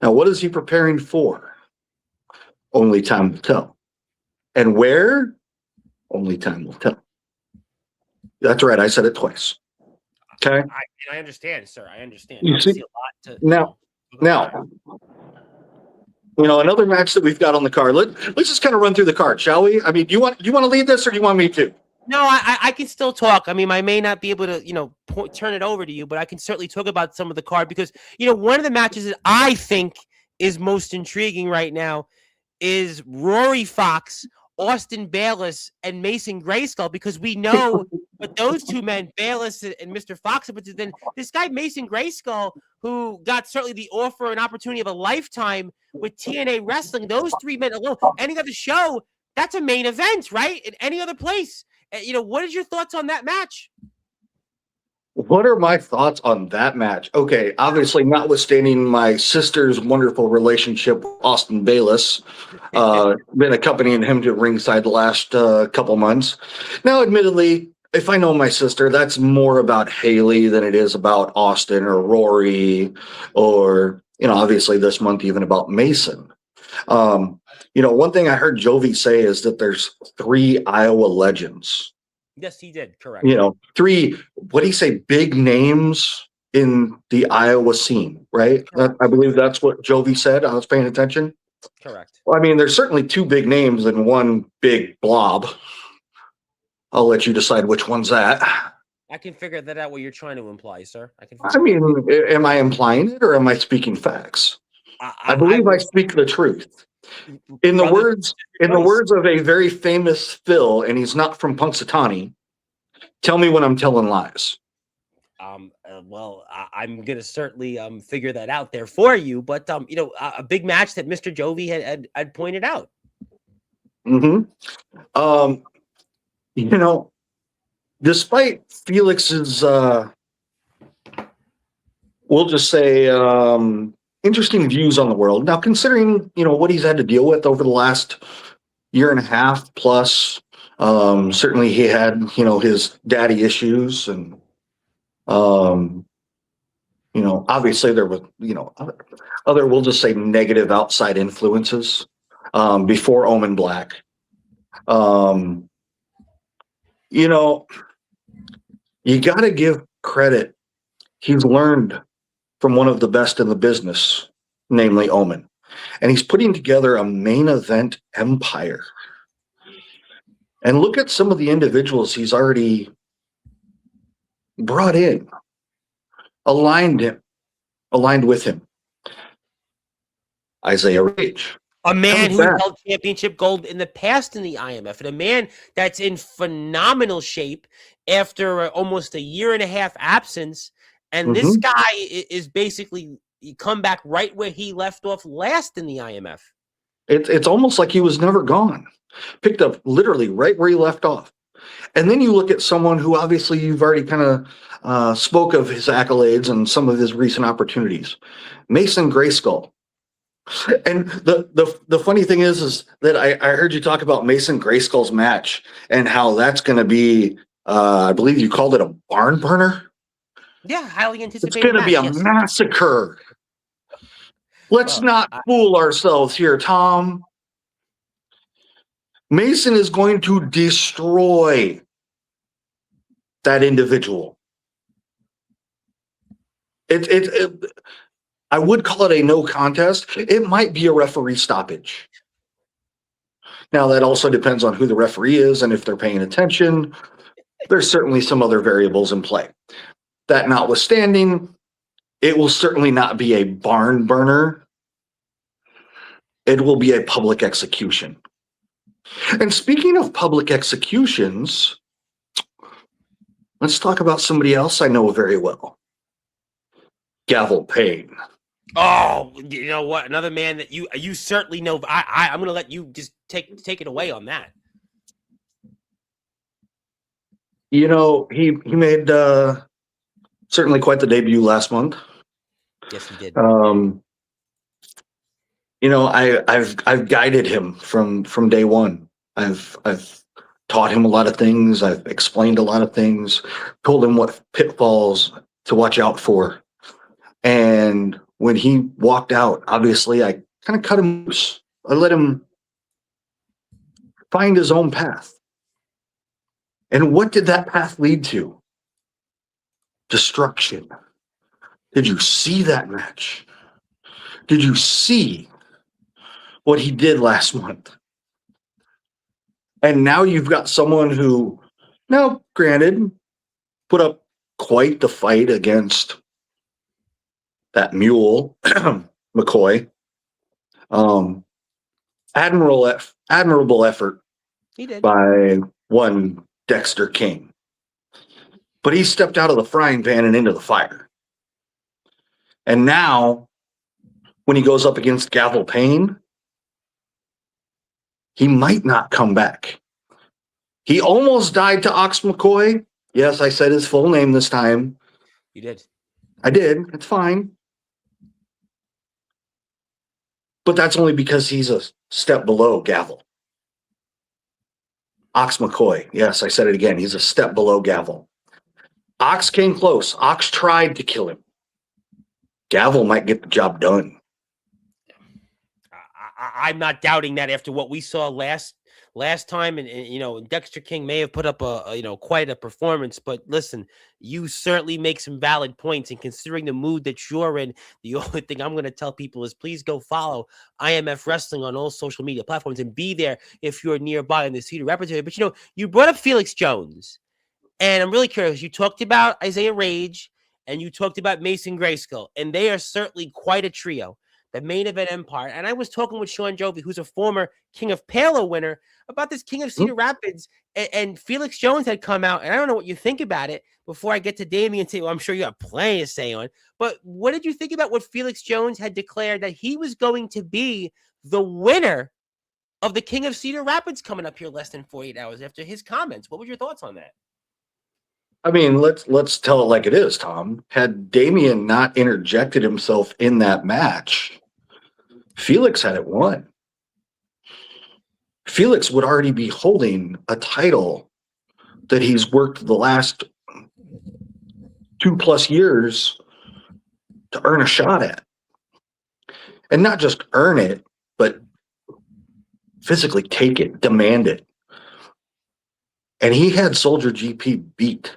Now, what is he preparing for? Only time will tell. And where? Only time will tell. That's right. I said it twice. Okay. I understand, sir. I understand. You see a lot to now. Another match that we've got on the card. Let's just kind of run through the card, shall we? I mean, do you want to lead this, or do you want me to? No, I can still talk. I mean, I may not be able to, turn it over to you, but I can certainly talk about some of the card because, one of the matches that I think is most intriguing right now is Rory Fox, Austin Bayless, and Mason Grayskull, because we know what those two men, Bayless and Mr. Fox, but then this guy Mason Grayskull, who got certainly the offer and opportunity of a lifetime with TNA Wrestling, those three men alone, any other show, that's a main event, right? In any other place. What is your thoughts on that match? What are my thoughts on that match? Okay, obviously, notwithstanding my sister's wonderful relationship with Austin Bayless, been accompanying him to ringside the last couple months. Now, admittedly, if I know my sister, that's more about Haley than it is about Austin or Rory or, obviously this month even about Mason. One thing I heard Jovi say is that there's 3 Iowa legends. Yes, he did. Correct. 3, what do you say, big names in the Iowa scene, right? I believe that's what Jovi said. I was paying attention. Correct. Well, I mean, there's certainly 2 big names and 1 big blob. I'll let you decide which one's that. I can figure that out what you're trying to imply, sir. Am I implying it or am I speaking facts? I believe I speak the truth. In the words of a very famous Phil, and he's not from Punxsutawney, tell me when I'm telling lies. Well, I'm gonna certainly figure that out there for you. But a big match that Mr. Jovi had pointed out. Mm-hmm. Despite Felix's, we'll just say, interesting views on the world. Now, considering, what he's had to deal with over the last year and a half plus, Certainly he had, his daddy issues, and obviously there was, other, we'll just say, negative outside influences before Omen Black. Um, you got to give credit. He's learned from one of the best in the business, namely Omen, and he's putting together a main event empire. And look at some of the individuals he's already brought in, aligned with him. Isaiah Rage. A man Comes who back. held championship gold in the past in the IMF, and a man that's in phenomenal shape after almost a year and a half absence. And this guy is basically come back right where he left off last in the IMF. It's almost like he was never gone. Picked up literally right where he left off. And then you look at someone who obviously you've already kind of spoke of his accolades and some of his recent opportunities. Mason Grayskull. And the funny thing is that I heard you talk about Mason Grayskull's match and how that's going to be, I believe you called it a barn burner. Yeah, highly anticipated. It's going to be a massacre. Let's not fool ourselves here, Tom. Mason is going to destroy that individual. I would call it a no contest. It might be a referee stoppage. Now, that also depends on who the referee is and if they're paying attention. There's certainly some other variables in play. That notwithstanding, it will certainly not be a barn burner. It will be a public execution. And speaking of public executions, let's talk about somebody else I know very well. Gavel Payne. Oh, you know what? Another man that you certainly know. I'm going to let you just take it away on that. He made certainly quite the debut last month. Yes, he did. I've guided him from day one. I've taught him a lot of things. I've explained a lot of things, told him what pitfalls to watch out for. And when he walked out, obviously I kind of cut him loose. I let him find his own path. And what did that path lead to? Destruction. Did you see that match? Did you see what he did last month? And now you've got someone who, now granted, put up quite the fight against that mule, McCoy. Admirable effort He did. by one Dexter King. But he stepped out of the frying pan and into the fire. And now, when he goes up against Gavel Payne, he might not come back. He almost died to Ox McCoy. Yes, I said his full name this time. You did. I did. It's fine. But that's only because he's a step below Gavel. Ox McCoy. Yes, I said it again. He's a step below Gavel. Ox came close. Ox tried to kill him. Gavel might get the job done. I'm not doubting that after what we saw last time, and Dexter King may have put up a quite a performance, but listen, you certainly make some valid points, and considering the mood that you're in, the only thing I'm going to tell people is please go follow IMF Wrestling on all social media platforms and be there if you're nearby in the Cedar Rapids area. But you brought up Felix Jones, and I'm really curious. You talked about Isaiah Rage and you talked about Mason Grayskull, and they are certainly quite a trio. The main event empire. And I was talking with Sean Jovi, who's a former King of Palo winner, about this King of Cedar Rapids. And Felix Jones had come out, and I don't know what you think about it before I get to Damian. I'm sure you have plenty to say on. But what did you think about what Felix Jones had declared that he was going to be the winner of the King of Cedar Rapids coming up here less than 48 hours after his comments? What were your thoughts on that? I mean, let's tell it like it is, Tom. Had Damian not interjected himself in that match, Felix had it won. Felix would already be holding a title that he's worked the last 2+ years to earn a shot at. And not just earn it, but physically take it, demand it. And he had Soldier GP beat.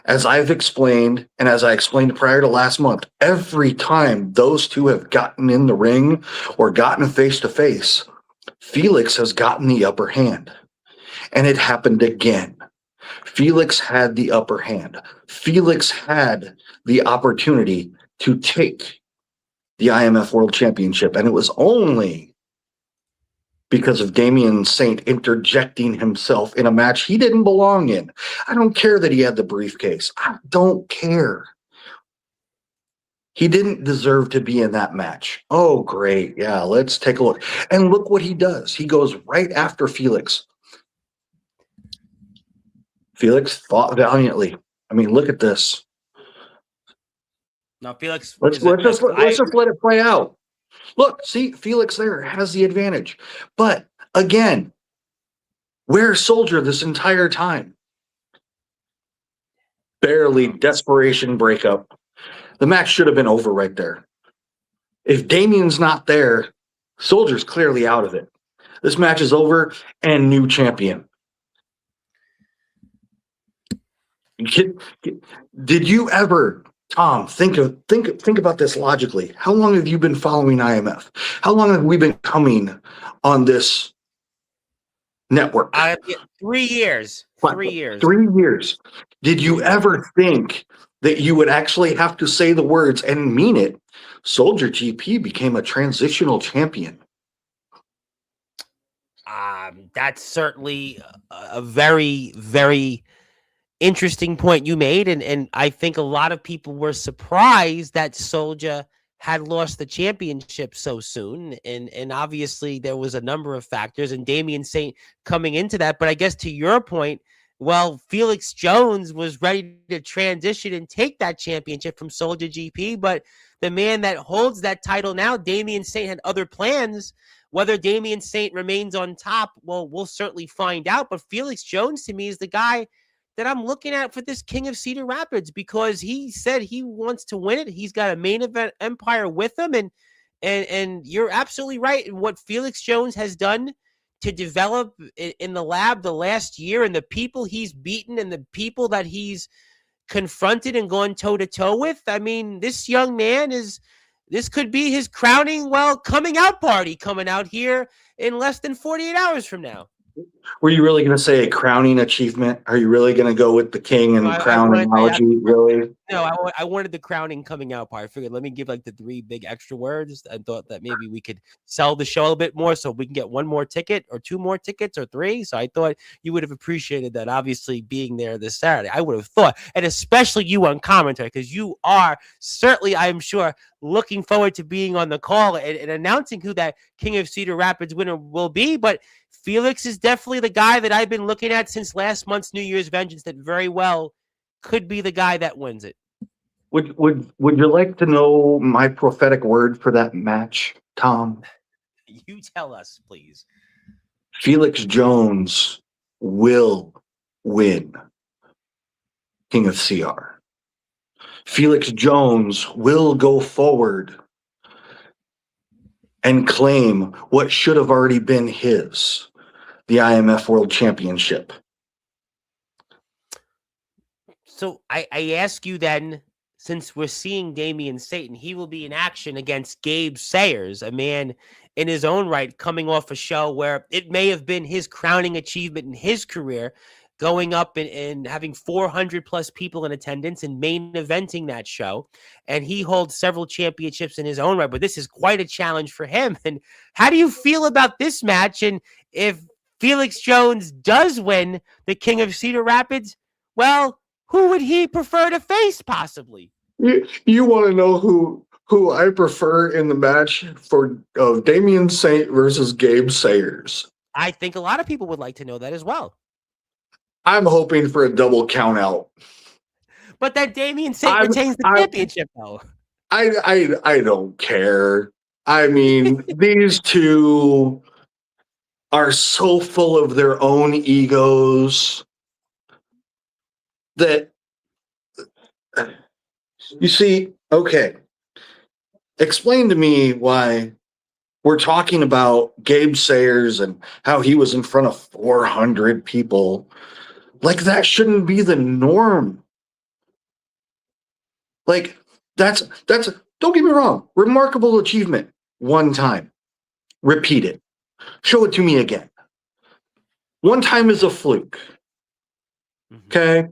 As I've explained, and as I explained prior to last month, every time those two have gotten in the ring or gotten face to face, Felix has gotten the upper hand. And it happened again. Felix had the upper hand. Felix had the opportunity to take the IMF World Championship. And it was only because of Damian Saint interjecting himself in a match he didn't belong in. I don't care that he had the briefcase. I don't care. He didn't deserve to be in that match. Oh, great. Yeah, let's take a look. And look what he does. He goes right after Felix. Felix fought valiantly. I mean, look at this. Now, Felix, Let's just let it play out. Look, see, Felix there has the advantage. But again, where's Soldier this entire time? Barely desperation breakup. The match should have been over right there. If Damian's not there, Soldier's clearly out of it. This match is over and new champion. Did you ever, Tom, think about this logically? How long have you been following IMF? How long have we been coming on this network? 3 years. 3 years. 3 years. Did you ever think that you would actually have to say the words and mean it? Soldier GP became a transitional champion. That's certainly a very, very interesting point you made, and I think a lot of people were surprised that Soldier had lost the championship so soon, and obviously there was a number of factors, and Damian Saint coming into that. But I guess to your point, well, Felix Jones was ready to transition and take that championship from Soldier GP, but the man that holds that title now, Damian Saint, had other plans. Whether Damian Saint remains on top, well, we'll certainly find out. But Felix Jones, to me, is the guy that I'm looking at for this King of Cedar Rapids, because he said he wants to win it. He's got a main event empire with him, and you're absolutely right in what Felix Jones has done to develop in the lab the last year, and the people he's beaten and the people that he's confronted and gone toe-to-toe with. I mean, this young man this could be his crowning, coming out party coming out here in less than 48 hours from now. Were you really going to say a crowning achievement? Are you really going to go with the king and crown analogy? Really? No, I wanted the crowning coming out part. I figured let me give like the 3 big extra words. I thought that maybe we could sell the show a bit more so we can get 1 more ticket or 2 more tickets or 3. So I thought you would have appreciated that, obviously, being there this Saturday. I would have thought, and especially you on commentary, because you are certainly, I'm sure, looking forward to being on the call and announcing who that King of Cedar Rapids winner will be. But Felix is definitely the guy that I've been looking at since last month's New Year's Vengeance that very well could be the guy that wins it. Would you like to know my prophetic word for that match, Tom? You tell us, please. Felix Jones will win King of CR. Felix Jones will go forward and claim what should have already been his, the IMF World Championship. So I ask you then, since we're seeing Damian Saint, he will be in action against Gabe Sayers, a man in his own right coming off a show where it may have been his crowning achievement in his career, going up and having 400 plus people in attendance and main eventing that show. And he holds several championships in his own right, but this is quite a challenge for him. And how do you feel about this match? And if Felix Jones does win the King of Cedar Rapids, well, who would he prefer to face possibly? You want to know who I prefer in the match for Damian Saint versus Gabe Sayers? I think a lot of people would like to know that as well. I'm hoping for a double count out. But that Damian Saint retains the championship, though. I don't care. I mean, these two are so full of their own egos that, you see, okay, explain to me why we're talking about Gabe Sayers and how he was in front of 400 people. Like, that shouldn't be the norm. Like, that's don't get me wrong, remarkable achievement one time. Repeat it. Show it to me again. One time is a fluke. Okay?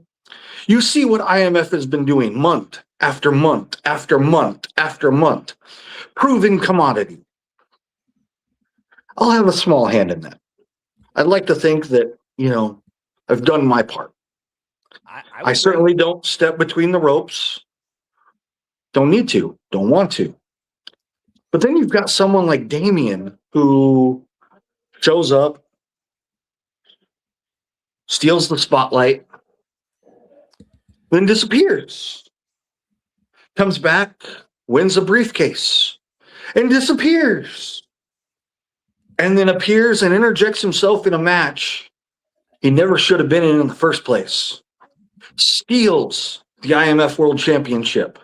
You see what IMF has been doing month after month after month after month. Proven commodity. I'll have a small hand in that. I'd like to think that, I've done my part. I certainly don't step between the ropes. Don't need to. Don't want to. But then you've got someone like Damien who shows up, steals the spotlight, then disappears. Comes back, wins a briefcase, and disappears. And then appears and interjects himself in a match he never should have been in the first place. Steals the IMF World Championship.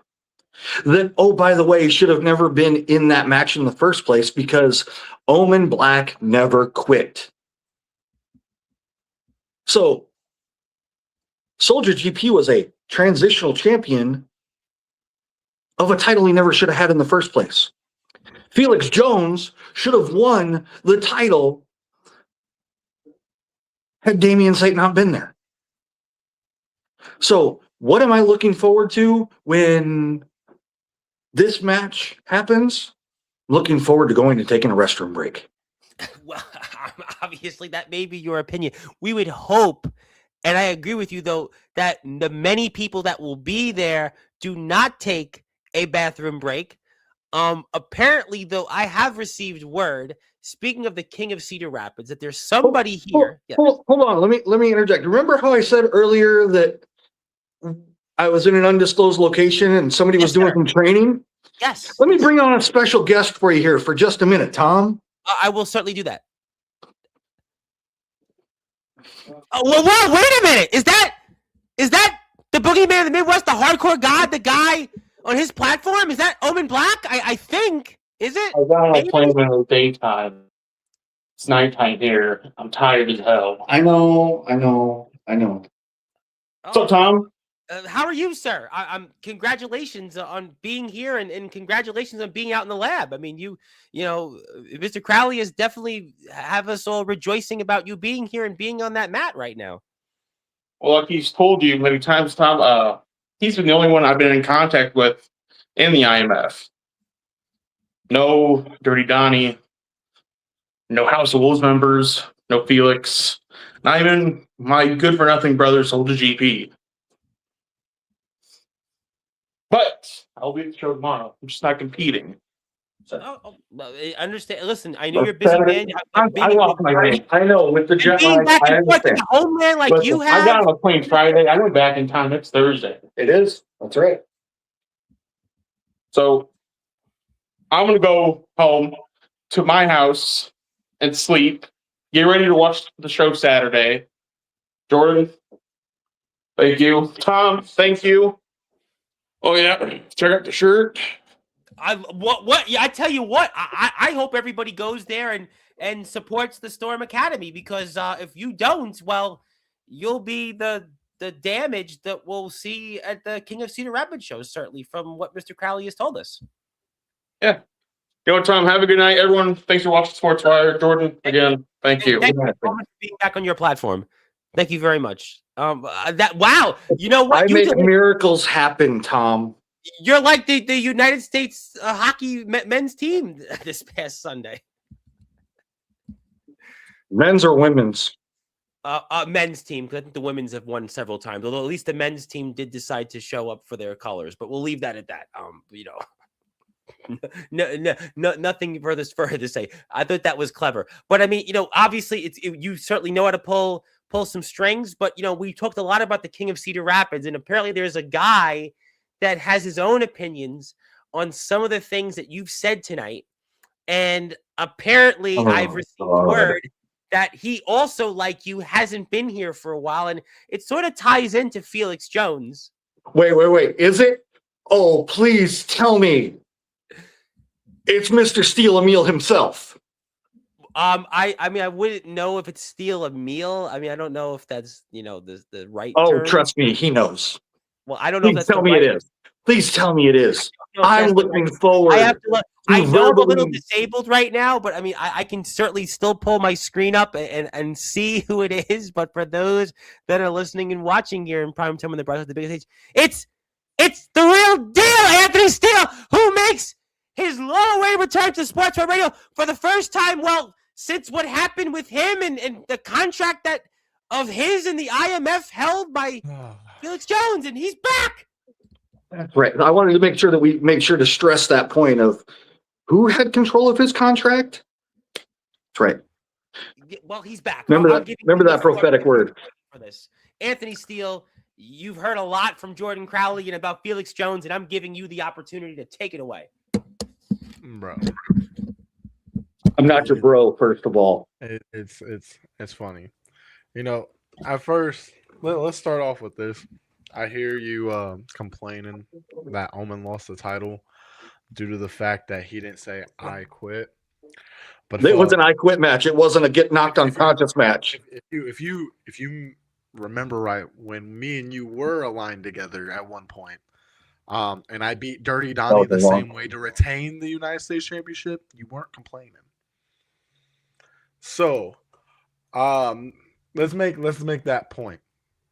That, oh, by the way, should have never been in that match in the first place because Omen Black never quit. So, Soldier GP was a transitional champion of a title he never should have had in the first place. Felix Jones should have won the title had Damian Sate not been there. So, what am I looking forward to when this match happens? Looking forward to going and taking a restroom break. Well, obviously, that may be your opinion. We would hope, and I agree with you, though, that the many people that will be there do not take a bathroom break. Apparently, though, I have received word, speaking of the King of Cedar Rapids, that there's somebody here. Hold on. Let me interject. Remember how I said earlier that I was in an undisclosed location and somebody was doing some training? Yes. Let me bring on a special guest for you here for just a minute, Tom. I will certainly do that. Oh, well, wait a minute. Is that the boogeyman of the Midwest, the hardcore god, the guy on his platform? Is that Omen Black? I think. Is it? I got on a plane in the daytime. It's nighttime here. I'm tired as hell. I know. So, Tom? How are you, sir? I'm congratulations on being here and congratulations on being out in the lab. I mean, you know, Mr. Crowley has definitely have us all rejoicing about you being here and being on that mat right now. Well, like he's told you many times, Tom, he's been the only one I've been in contact with in the IMF. No Dirty Donnie, no House of Wolves members, no Felix, not even my good-for-nothing brother, Soldier GP. But I'll be at the show tomorrow. I'm just not competing. So. I understand. Listen, I know you're a busy man. I lost my brain. I know, with the jet lag, I understand. Home man like you have. I got on a plane Friday. I went back in time. It's Thursday. It is. That's right. So I'm going to go home to my house and sleep. Get ready to watch the show Saturday. Jordan, thank you. Tom, thank you. Oh, yeah. Check out the shirt. What? Yeah, I tell you what. I hope everybody goes there and supports the Storm Academy because if you don't, well, you'll be the damage that we'll see at the King of Cedar Rapids show, certainly from what Mr. Crowley has told us. Yeah. You know what, Tom? Have a good night, everyone. Thanks for watching Sportzwire. Jordan, again, thank you. Thank you so much for being back on your platform. Thank you very much. Wow. You know what? I make miracles happen, Tom. You're like the United States hockey men's team this past Sunday. Men's or women's? Men's team, because I think the women's have won several times. Although at least the men's team did decide to show up for their colors, but we'll leave that at that. No, nothing further to say. I thought that was clever, but I mean, obviously, you certainly know how to pull some strings. But we talked a lot about the King of Cedar Rapids, and apparently, there's a guy that has his own opinions on some of the things that you've said tonight. And apparently I've received word that he also, like you, hasn't been here for a while, and it sort of ties into Felix Jones. Wait. Is it? Oh, please tell me. It's Mr. Steel Emile himself. I mean, I wouldn't know if it's steal a meal. I mean, I don't know if that's, the right Oh, term. trust me, he knows. Well, I don't know if Please that's tell the me right. it is. Please tell me it is. I'm looking I forward. have to look. I know I'm a little verbally- disabled right now, but I mean, I can certainly still pull my screen up and see who it is. But for those that are listening and watching here in prime time on the Browns at the biggest stage, it's the real deal, Anthony Steele, who makes his low-way return to Sportswire Radio for the first time. Well, since what happened with him and the contract that of his and the IMF held by Felix Jones, and he's back. That's right. I wanted to make sure that we make sure to stress that point of who had control of his contract. That's right. Well, he's back. Remember that prophetic word for this. Anthony Steele, you've heard a lot from Jordan Crowley and about Felix Jones, and I'm giving you the opportunity to take it away. Bro, I'm not your bro, first of all. it's funny. At first, let's start off with this. I hear you complaining that Omen lost the title due to the fact that he didn't say "I quit." But It was an I quit match. It wasn't a get knocked unconscious match. If you remember right, when me and you were aligned together at one point, and I beat Dirty Donnie the same way to retain the United States Championship, you weren't complaining. So, let's make that point.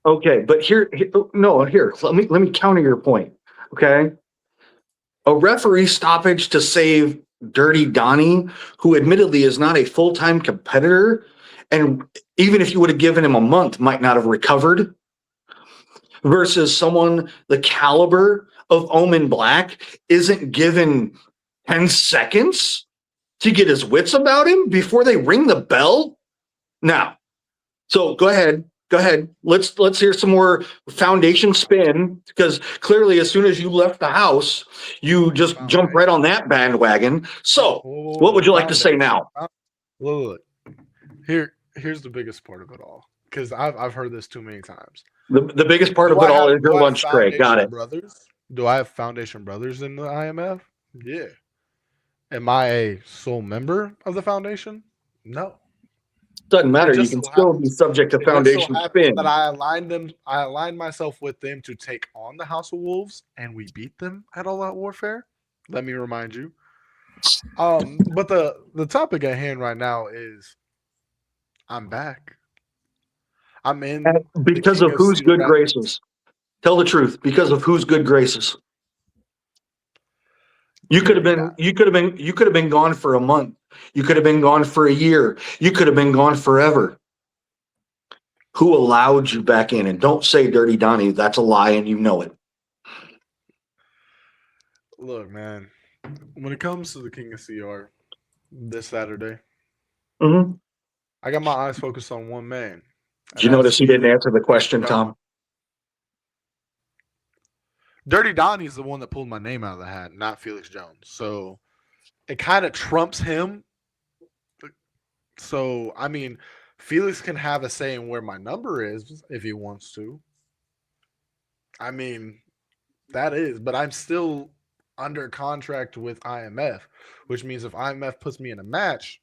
Okay, but let me counter your point. Okay, a referee stoppage to save Dirty Donnie, who admittedly is not a full-time competitor, and even if you would have given him a month, might not have recovered, versus someone the caliber of Omen Black isn't given 10 seconds to get his wits about him before they ring the bell. Now, so go ahead. Let's hear some more foundation spin, because clearly as soon as you left the house, you just jumped right on that bandwagon. So what would you like to say now? Look, here's the biggest part of it all, because I've heard this too many times. The biggest part of it all is your lunch tray. Got it. Brothers? Do I have Foundation Brothers in the IMF? Yeah. Am I a sole member of the foundation? No. Doesn't matter. You can still be subject to foundation spin. But I aligned myself with them to take on the House of Wolves, and we beat them at All Out Warfare. Let me remind you. But the topic at hand right now is I'm back. I'm in because of whose good graces. Tell the truth. Because of whose good graces. You could have been gone for a month. You could have been gone for a year. You could have been gone forever. Who allowed you back in? And don't say Dirty Donnie. That's a lie, and you know it. Look, man. When it comes to the King of CR this Saturday, I got my eyes focused on one man. Did you notice he didn't answer the question, Tom? Dirty Donnie is the one that pulled my name out of the hat, not Felix Jones. So it kind of trumps him. So, I mean, Felix can have a say in where my number is if he wants to. I mean, that is. But I'm still under contract with IMF, which means if IMF puts me in a match,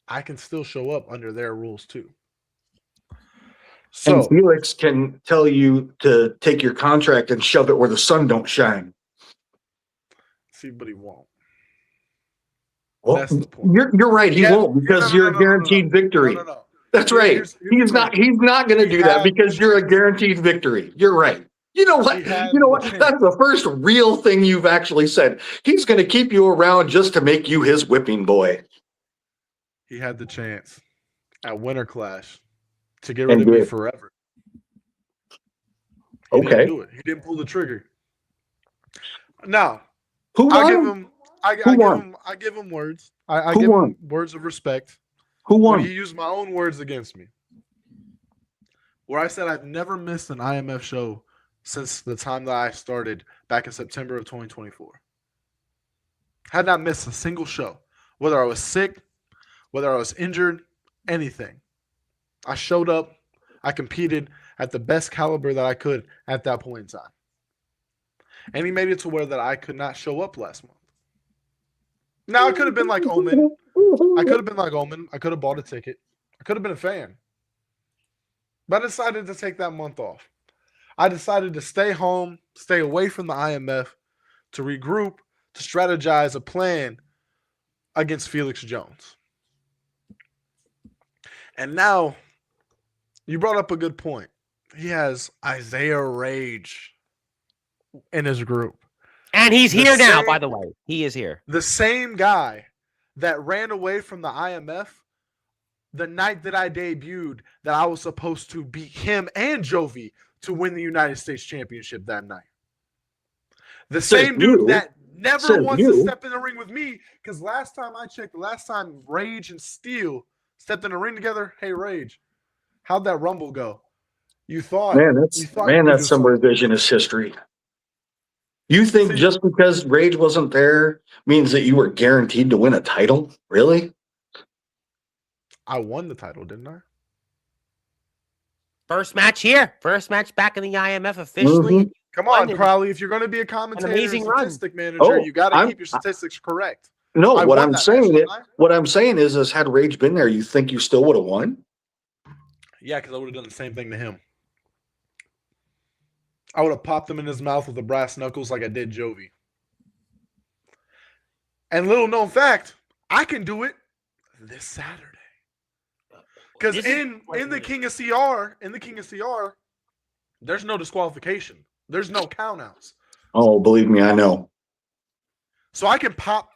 I can still show up under their rules too. So and Felix can tell you to take your contract and shove it where the sun don't shine. See, but he won't. Well, that's the point. You're right. He won't, because you're a guaranteed victory. No. That's right. He's not going to do that because you're a guaranteed victory. You're right. You know what? That's the first real thing you've actually said. He's going to keep you around just to make you his whipping boy. He had the chance at Winter Clash to get rid of me forever. He didn't do it. He didn't pull the trigger. Now, who won? I give him words. I give him words of respect. Who won? He used my own words against me. Where I said I've never missed an IMF show since the time that I started back in September of 2024. Had not missed a single show. Whether I was sick, whether I was injured, anything. I showed up. I competed at the best caliber that I could at that point in time. And he made it to where that I could not show up last month. Now, I could have been like Omen. I could have bought a ticket. I could have been a fan. But I decided to take that month off. I decided to stay home, stay away from the IMF, to regroup, to strategize a plan against Felix Jones. And now, you brought up a good point. He has Isaiah Rage in his group. And he's here now, by the way. He is here. The same guy that ran away from the IMF the night that I debuted, that I was supposed to beat him and Jovi to win the United States Championship that night. The same dude that never wants to step in the ring with me, because last time I checked, the last time Rage and Steel stepped in the ring together, hey Rage, how'd that Rumble go? You thought that's some revisionist history. You think just because Rage wasn't there means that you were guaranteed to win a title? Really? I won the title, didn't I? First match here. First match back in the IMF officially. Mm-hmm. Come on, Crowley. If you're going to be a commentator and statistic manager, you got to keep your statistics correct. No, what I'm saying is, had Rage been there, you think you still would have won? Yeah, because I would have done the same thing to him. I would have popped him in his mouth with the brass knuckles like I did Jovi. And little known fact, I can do it this Saturday. Because in the King of CR, there's no disqualification. There's no countouts. Oh, believe me, I know. So I could pop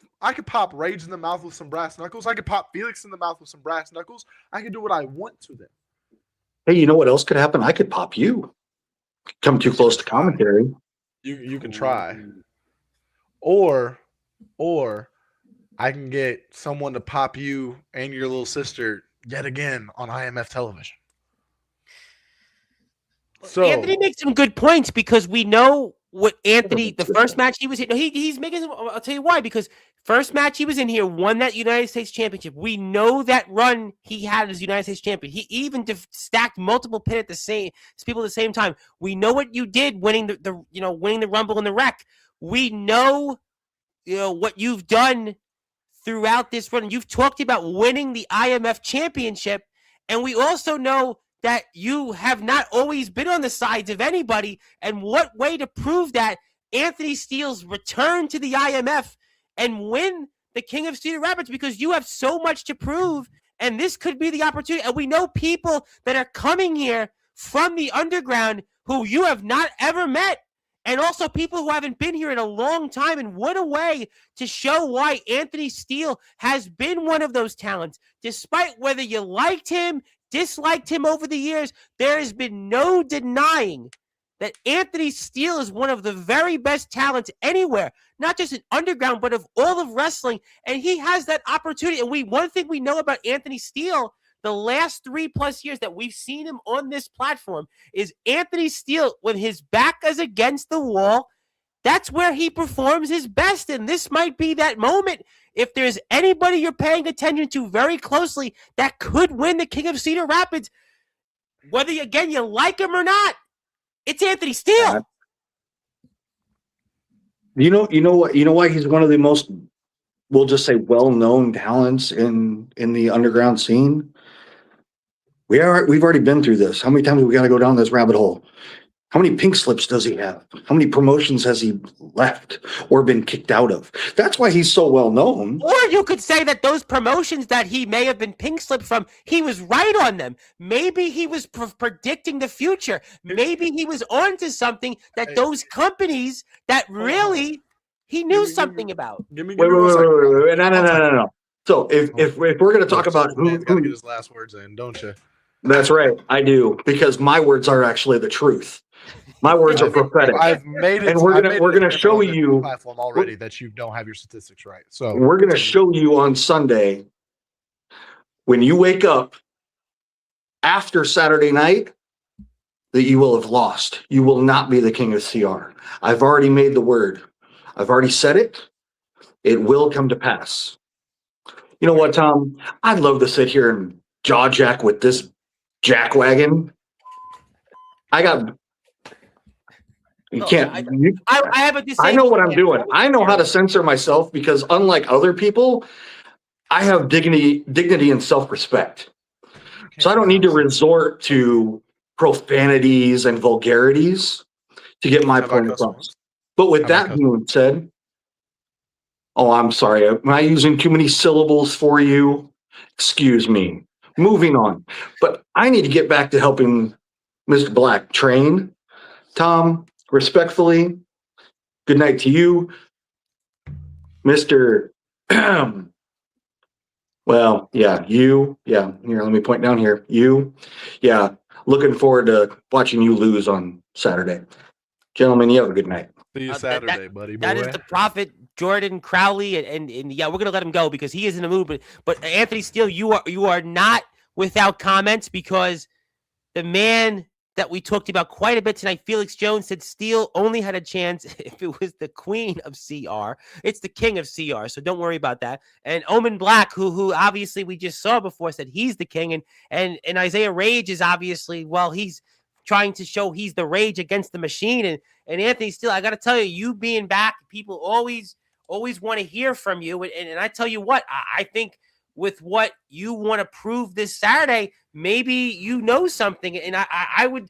Rage in the mouth with some brass knuckles. I could pop Felix in the mouth with some brass knuckles. I can do what I want to them. Hey, you know what else could happen? I could pop you. Come too close to commentary. You can try. Or I can get someone to pop you and your little sister yet again on IMF television. So Anthony makes some good points, because we know what Anthony, the first match he was in, he's making, I'll tell you why, because first match he was in here, won that United States Championship. We know that run he had as United States Champion. He even stacked multiple pin at the same people at the same time. We know what you did winning winning the Rumble and the Wreck. We know, what you've done throughout this run. You've talked about winning the IMF Championship, and we also know that you have not always been on the sides of anybody. And what way to prove that? Anthony Steele's return to the IMF and win the King of Cedar Rapids, because you have so much to prove, and this could be the opportunity. And we know people that are coming here from the underground who you have not ever met, and also people who haven't been here in a long time. And what a way to show why Anthony Steele has been one of those talents. Despite whether you liked him, disliked him over the years, there has been no denying that Anthony Steele is one of the very best talents anywhere, not just in underground, but of all of wrestling. And he has that opportunity. And one thing we know about Anthony Steele, the last 3+ years that we've seen him on this platform, is Anthony Steele, when his back is against the wall, that's where he performs his best. And this might be that moment. If there's anybody you're paying attention to very closely that could win the King of Cedar Rapids, whether, again, you like him or not, it's Anthony Steele. You know why he's one of the most, we'll just say, well-known talents in the underground scene? We've already been through this. How many times have we got to go down this rabbit hole? How many pink slips does he have? How many promotions has he left or been kicked out of? That's why he's so well known. Or you could say that those promotions that he may have been pink slipped from, he was right on them. Maybe he was predicting the future. Maybe he was onto something that those companies that really he knew something about. Wait. No. So if we're going to talk about who got to get his last words in, don't you? That's right, I do, because my words are actually the truth. My words are prophetic. I've made it, and we're gonna show you platform already that you don't have your statistics right. So we're gonna show you on Sunday, when you wake up after Saturday night, that you will have lost. You will not be the King of CR. I've already made the word. I've already said it. It will come to pass. You know what, Tom? I'd love to sit here and jaw jack with this jackwagon. You No, can't. I have a I know what I'm disabled doing. hand. I know how to censor myself because unlike other people, I have dignity and self-respect. So I don't need to resort to profanities and vulgarities to get my point across. But with that being said, I'm sorry. Am I using too many syllables for you? Excuse me. Moving on. But I need to get back to helping Mr. Black train. Tom, respectfully, good night to you. Mr. Well, yeah, you. Yeah, here, let me point down here. You. Yeah, looking forward to watching you lose on Saturday. Gentlemen, you have a good night. See you Saturday, buddy boy. That is the prophet Jordan Crowley, and yeah, we're gonna let him go because he is in the mood. But Anthony Steele, you are not without comments because the man that we talked about quite a bit tonight, Felix Jones, said Steele only had a chance if it was the queen of CR. It's the king of CR, so don't worry about that. And Omen Black, who obviously we just saw before, said he's the king, and Isaiah Rage is obviously, well, he's trying to show he's the rage against the machine. And Anthony Steele, I got to tell you, you being back, people always want to hear from you. And I tell you what, I think with what you want to prove this Saturday, maybe you know something. And I would,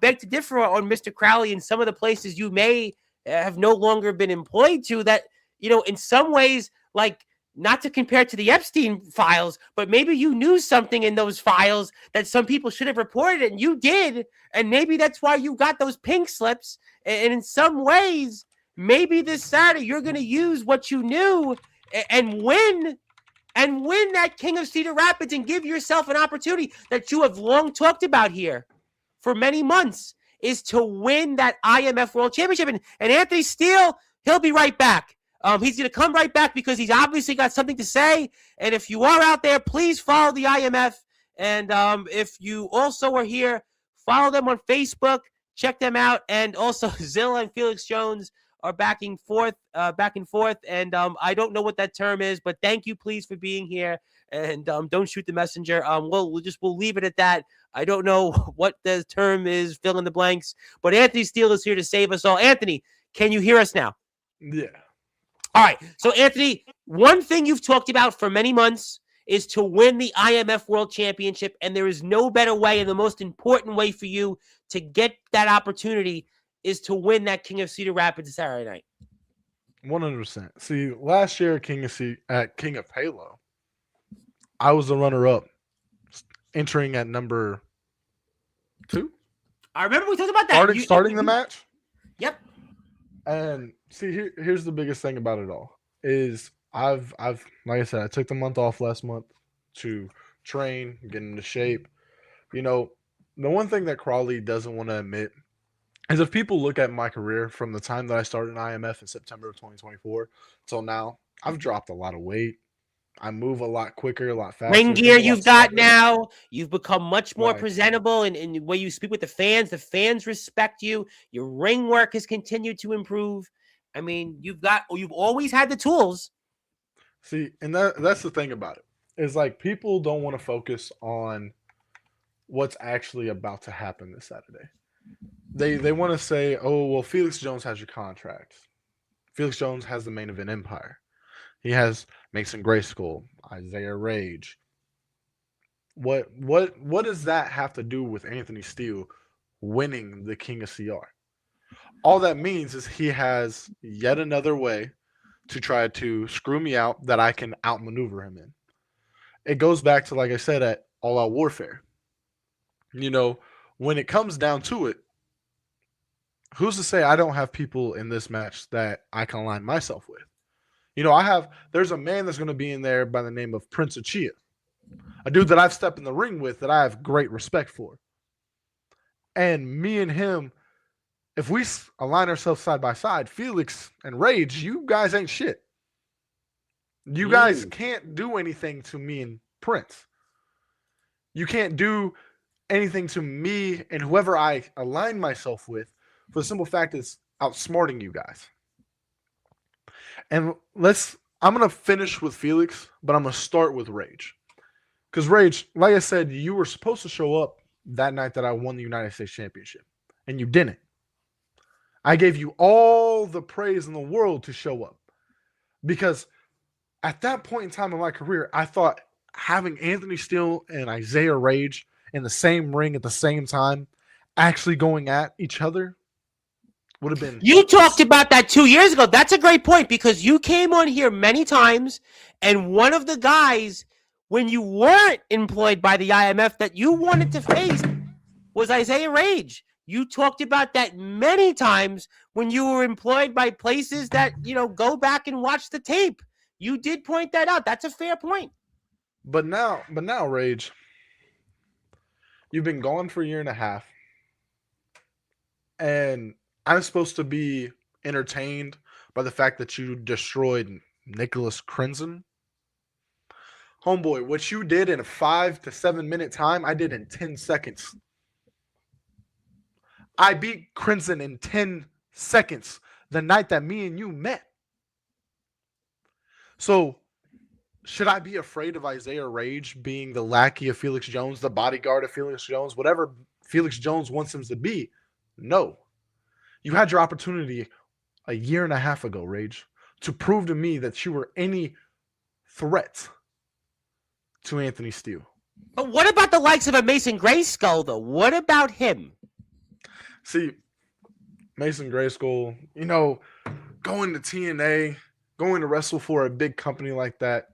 beg to differ on Mr. Crowley in some of the places you may have no longer been employed to that, in some ways, like, not to compare to the Epstein files, but maybe you knew something in those files that some people should have reported, and you did. And maybe that's why you got those pink slips. And in some ways, maybe this Saturday you're going to use what you knew and win that King of Cedar Rapids and give yourself an opportunity that you have long talked about here for many months, is to win that IMF World Championship. And Anthony Steele, he'll be right back. He's going to come right back because he's obviously got something to say. And if you are out there, please follow the IMF. And if you also are here, follow them on Facebook. Check them out. And also Zilla and Felix Jones are back and forth. And I don't know what that term is, but thank you, please, for being here. And don't shoot the messenger. We'll leave it at that. I don't know what the term is, fill in the blanks. But Anthony Steele is here to save us all. Anthony, can you hear us now? Yeah. All right. So, Anthony, one thing you've talked about for many months is to win the IMF World Championship, and there is no better way, and the most important way for you to get that opportunity is to win that King of Cedar Rapids Saturday night. 100%. See, last year at King of Halo, I was the runner-up, entering at number 2. I remember we talked about that. Starting the match. Yep. And see, here's the biggest thing about it all is I've like I said, I took the month off last month to train, get into shape. The one thing that Crawley doesn't want to admit is if people look at my career from the time that I started in IMF in September of 2024 till now, I've dropped a lot of weight. I move a lot quicker, a lot faster. Ring gear you've got now. You've become much more presentable in the way you speak with the fans. The fans respect you. Your ring work has continued to improve. I mean, you've always had the tools. See, and that's the thing about it. Is like people don't want to focus on what's actually about to happen this Saturday. They want to say, oh, well, Felix Jones has your contract. Felix Jones has the main event empire. He has Mason Grayskull, Isaiah Rage. What does that have to do with Anthony Steele winning the King of CR? All that means is he has yet another way to try to screw me out that I can outmaneuver him in. It goes back to, like I said, at All Out Warfare. When it comes down to it, who's to say I don't have people in this match that I can align myself with? There's a man that's going to be in there by the name of Prince of Chia, a dude that I've stepped in the ring with that I have great respect for. And me and him, if we align ourselves side by side, Felix and Rage, you guys ain't shit. You guys can't do anything to me and Prince. You can't do anything to me and whoever I align myself with, for the simple fact it's outsmarting you guys. And I'm going to finish with Felix, but I'm going to start with Rage. Because Rage, like I said, you were supposed to show up that night that I won the United States Championship, and you didn't. I gave you all the praise in the world to show up, because at that point in time in my career, I thought having Anthony Steele and Isaiah Rage in the same ring at the same time, actually going at each other, would have been. You talked about that 2 years ago. That's a great point, because you came on here many times, and one of the guys, when you weren't employed by the IMF, that you wanted to face was Isaiah Rage. You talked about that many times when you were employed by places that, go back and watch the tape. You did point that out. That's a fair point. But now, Rage, you've been gone for a year and a half, and I'm supposed to be entertained by the fact that you destroyed Nicholas Crimson. Homeboy, what you did in a 5 to 7 minute time, I did in 10 seconds. I beat Crimson in 10 seconds the night that me and you met. So, should I be afraid of Isaiah Rage being the lackey of Felix Jones, the bodyguard of Felix Jones, whatever Felix Jones wants him to be? No. You had your opportunity a year and a half ago, Rage, to prove to me that you were any threat to Anthony Steele. But what about the likes of a Mason Grayskull, though? What about him? See, Mason Grayskull, going to TNA, going to wrestle for a big company like that,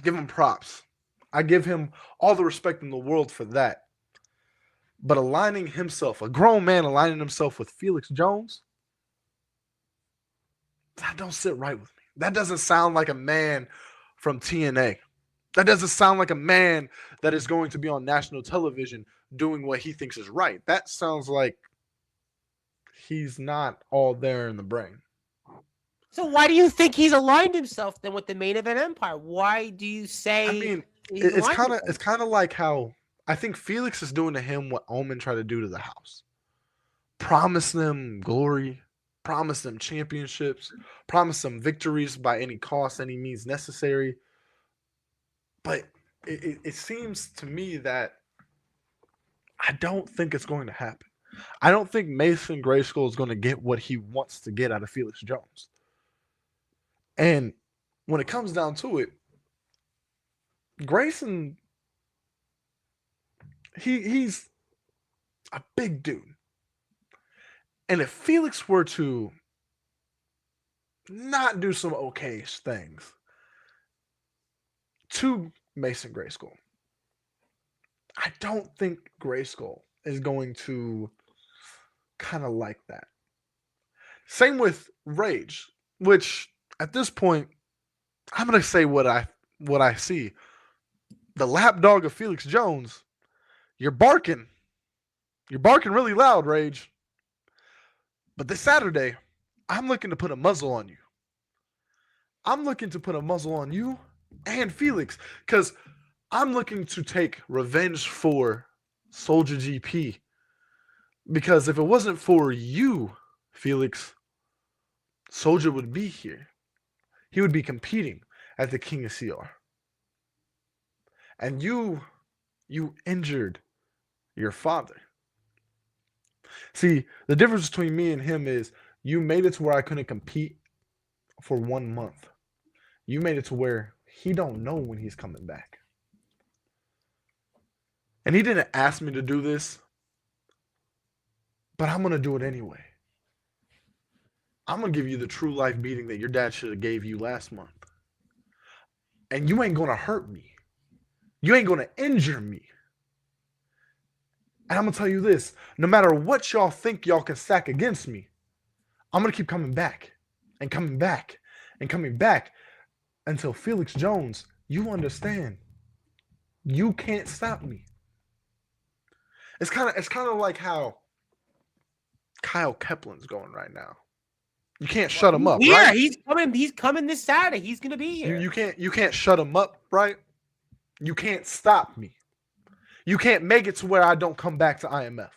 give him props. I give him all the respect in the world for that. But aligning himself, a grown man aligning himself with Felix Jones, that don't sit right with me. That doesn't sound like a man from TNA. That doesn't sound like a man that is going to be on national television doing what he thinks is right. That sounds like he's not all there in the brain. So why do you think he's aligned himself then with the main event empire? Why do you say? I mean, it's kind of like how I think Felix is doing to him what Omen tried to do to the house. Promise them glory, promise them championships, promise them victories by any cost, any means necessary. But it seems to me that I don't think it's going to happen. I don't think Mason Grayskull is going to get what he wants to get out of Felix Jones. And when it comes down to it, Grayson, he's a big dude. And if Felix were to not do some okay-ish things to Mason Grayskull, I don't think Grayskull is going to kind of like that. Same with Rage, which at this point, I'm going to say what I see. The lapdog of Felix Jones, you're barking really loud, Rage. But this Saturday, I'm looking to put a muzzle on you. I'm looking to put a muzzle on you and Felix, because I'm looking to take revenge for Soldier GP. Because if it wasn't for you, Felix, Soldier would be here. He would be competing at the King of CR. And you injured your father. See, the difference between me and him is you made it to where I couldn't compete for 1 month. You made it to where he don't know when he's coming back. And he didn't ask me to do this, but I'm going to do it anyway. I'm going to give you the true life beating that your dad should have gave you last month. And you ain't going to hurt me. You ain't going to injure me. And I'm going to tell you this, no matter what y'all think y'all can stack against me, I'm going to keep coming back and coming back and coming back until Felix Jones, you understand, you can't stop me. It's kind of like how Kyle Keplin's going right now. You can't shut him up, yeah, right? He's coming this Saturday. He's going to be here. You can't shut him up, right? You can't stop me. You can't make it to where I don't come back to IMF.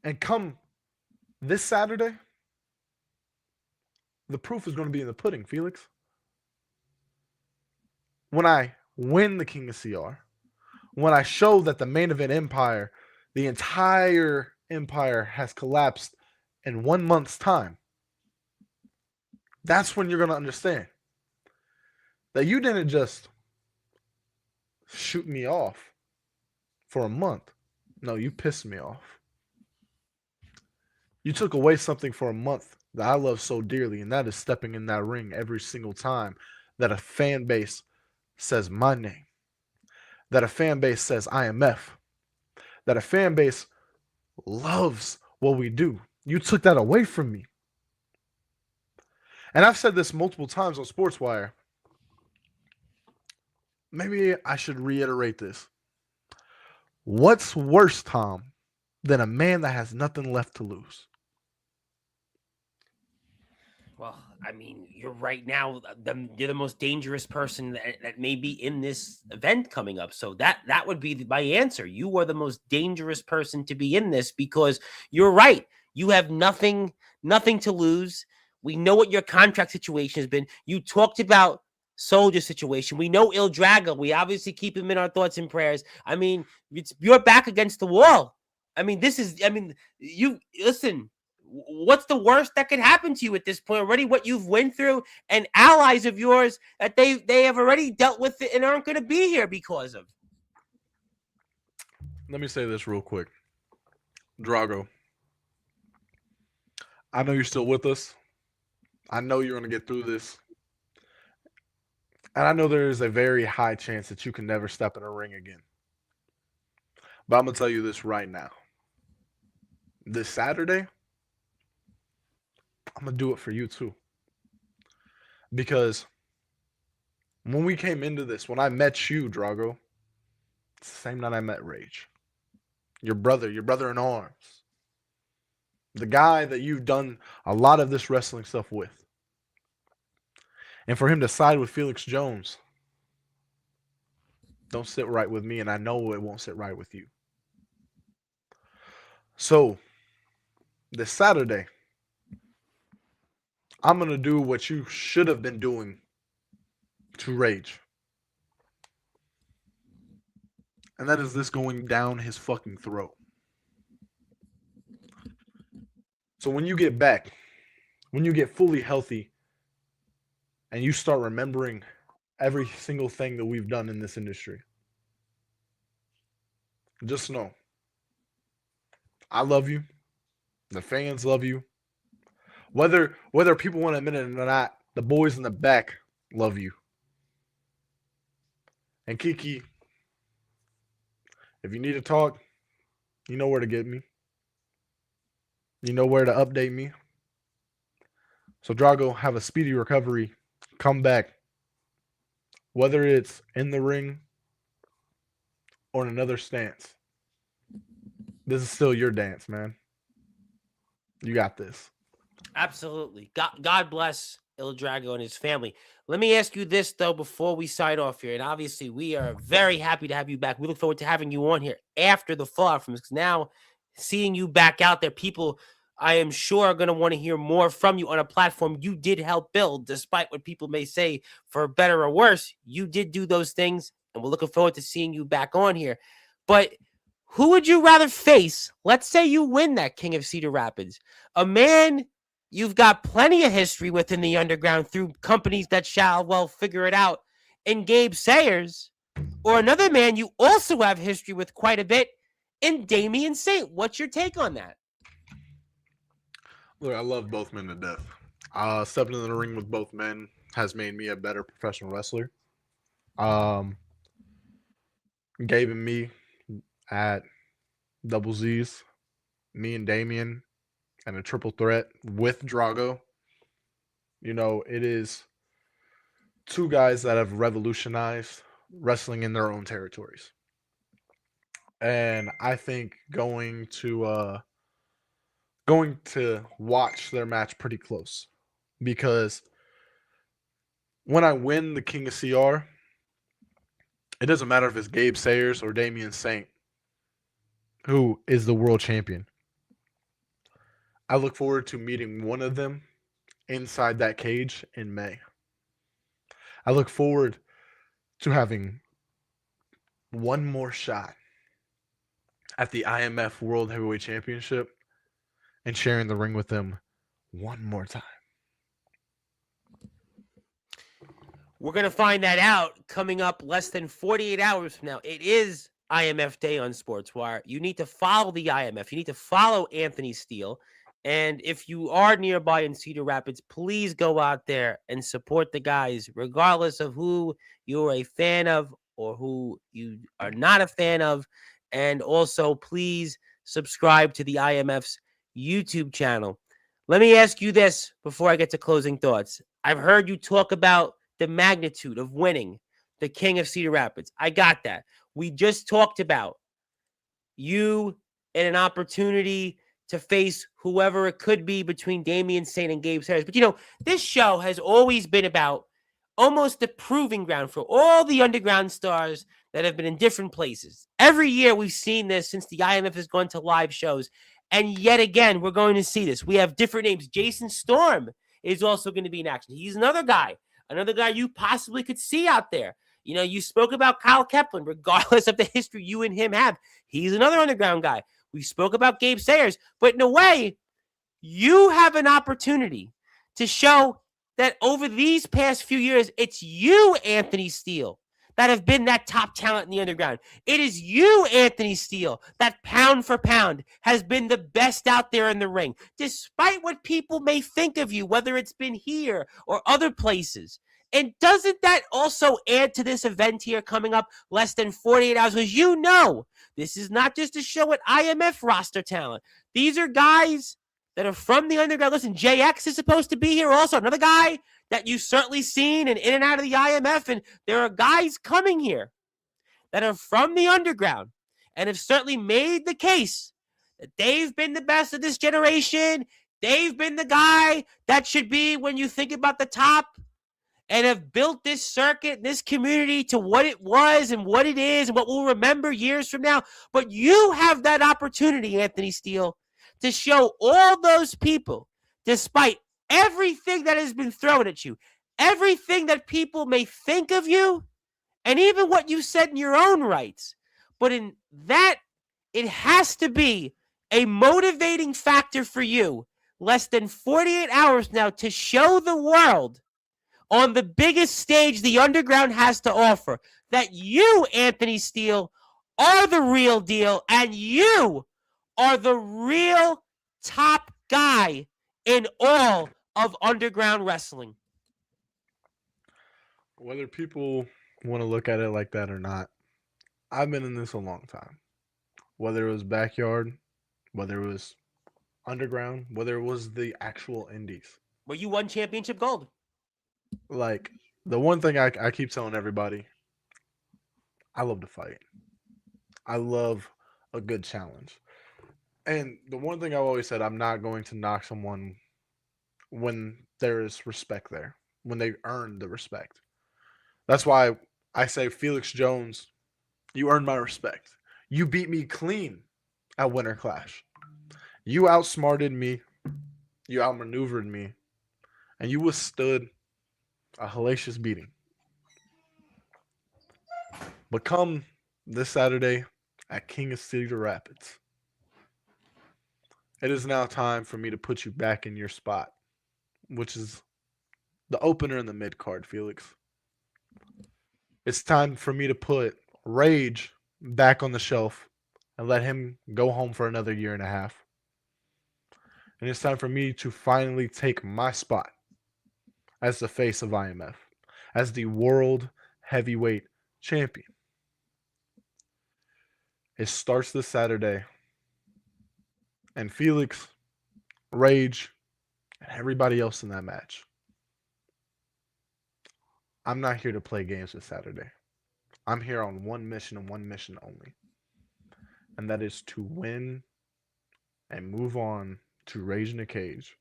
And come this Saturday, the proof is going to be in the pudding, Felix. when I win the King of CR, when I show that the main event empire, the entire empire has collapsed in 1 month's time, that's when you're going to understand that you didn't just shoot me off for a month. No, you pissed me off. You took away something for a month that I love so dearly, and that is stepping in that ring every single time that a fan base says my name, that a fan base says IMF, that a fan base loves what we do. You took that away from me. And I've said this multiple times on Sportswire. Maybe I should reiterate this. What's worse, Tom, than a man that has nothing left to lose? Well, I mean, you're right now. You're the most dangerous person that may be in this event coming up. So that would be my answer. You are the most dangerous person to be in this because you're right. You have nothing to lose. We know what your contract situation has been. You talked about Soldier situation. We know Il Drago. We obviously keep him in our thoughts and prayers. I mean, you're back against the wall. I mean, you listen. What's the worst that could happen to you at this point already? What you've went through, and allies of yours that they have already dealt with it and aren't going to be here because of. Let me say this real quick. Drago, I know you're still with us. I know you're going to get through this. And I know there is a very high chance that you can never step in a ring again. But I'm going to tell you this right now. This Saturday, I'm going to do it for you too. Because when we came into this, when I met you, Drago, it's the same night I met Rage. Your brother in arms. The guy that you've done a lot of this wrestling stuff with. And for him to side with Felix Jones, don't sit right with me, and I know it won't sit right with you. So, this Saturday, I'm going to do what you should have been doing to Rage. And that is this going down his fucking throat. So when you get back, when you get fully healthy, and you start remembering every single thing that we've done in this industry, just know, I love you. The fans love you. Whether people want to admit it or not, the boys in the back love you. And Kiki, if you need to talk, you know where to get me. You know where to update me. So Drago, have a speedy recovery. Come back. Whether it's in the ring or in another stance. This is still your dance, man. You got this. Absolutely. God bless Il Drago and his family. Let me ask you this, though, before we sign off here. And obviously, we are very happy to have you back. We look forward to having you on here after the fallout from this. Because now, seeing you back out there, people, I am sure, are going to want to hear more from you on a platform you did help build, despite what people may say, for better or worse. You did do those things, and we're looking forward to seeing you back on here. But who would you rather face? Let's say you win that King of Cedar Rapids. A man you've got plenty of history with in the underground through companies that shall, well, figure it out, in Gabe Sayers, or another man you also have history with quite a bit in Damian Saint. What's your take on that? Look, I love both men to death. Stepping in the ring with both men has made me a better professional wrestler. Gabe and me at Double Z's, me and Damian, and a triple threat with Drago. You know, it is two guys that have revolutionized wrestling in their own territories. And I think going to watch their match pretty close, because when I win the King of CR, it doesn't matter if it's Gabe Sayers or Damian Saint, who is the world champion. I look forward to meeting one of them inside that cage in May. I look forward to having one more shot at the IMF World Heavyweight Championship and sharing the ring with them one more time. We're going to find that out coming up less than 48 hours from now. It is IMF Day on Sportswire. You need to follow the IMF. You need to follow Anthony Steele. And if you are nearby in Cedar Rapids, please go out there and support the guys, regardless of who you're a fan of or who you are not a fan of. And also, please subscribe to the IMF's YouTube channel. Let me ask you this before I get to closing thoughts. I've heard you talk about the magnitude of winning the King of Cedar Rapids. I got that. We just talked about you and an opportunity to face whoever it could be between Damian Saint and Gabe Sayers. But, you know, this show has always been about almost the proving ground for all the underground stars that have been in different places. Every year we've seen this since the IMF has gone to live shows. And yet again, we're going to see this. We have different names. Jason Storm is also going to be in action. He's another guy you possibly could see out there. You know, you spoke about Kyle Kaplan, regardless of the history you and him have. He's another underground guy. We spoke about Gabe Sayers, but in a way, you have an opportunity to show that over these past few years, it's you, Anthony Steele, that have been that top talent in the underground. It is you, Anthony Steele, that pound for pound has been the best out there in the ring, despite what people may think of you, whether it's been here or other places. And doesn't that also add to this event here coming up less than 48 hours? Because you know, this is not just a show at IMF roster talent. These are guys that are from the underground. Listen, JX is supposed to be here also, another guy that you've certainly seen and in and out of the IMF. And there are guys coming here that are from the underground and have certainly made the case that they've been the best of this generation. They've been the guy that should be when you think about the top, and have built this circuit, this community to what it was and what it is and what we'll remember years from now. But you have that opportunity, Anthony Steele, to show all those people, despite everything that has been thrown at you, everything that people may think of you, and even what you said in your own rights. But in that, it has to be a motivating factor for you less than 48 hours now to show the world on the biggest stage the underground has to offer that you, Anthony Steele, are the real deal, and you are the real top guy in all of underground wrestling. Whether people want to look at it like that or not, I've been in this a long time. Whether it was backyard, whether it was underground, whether it was the actual indies. Where you won championship gold. Like, the one thing I keep telling everybody, I love to fight. I love a good challenge. And the one thing I've always said, I'm not going to knock someone when there is respect there, when they earn the respect. That's why I say, Felix Jones, you earned my respect. You beat me clean at Winter Clash. You outsmarted me. You outmaneuvered me. And you withstood a hellacious beating. But come this Saturday at King of Cedar Rapids, it is now time for me to put you back in your spot, which is the opener in the mid-card, Felix. It's time for me to put Rage back on the shelf and let him go home for another year and a half. And it's time for me to finally take my spot as the face of IMF, as the World Heavyweight Champion. It starts this Saturday. And Felix, Rage, and everybody else in that match. I'm not here to play games this Saturday. I'm here on one mission and one mission only. And that is to win and move on to Rage in a Cage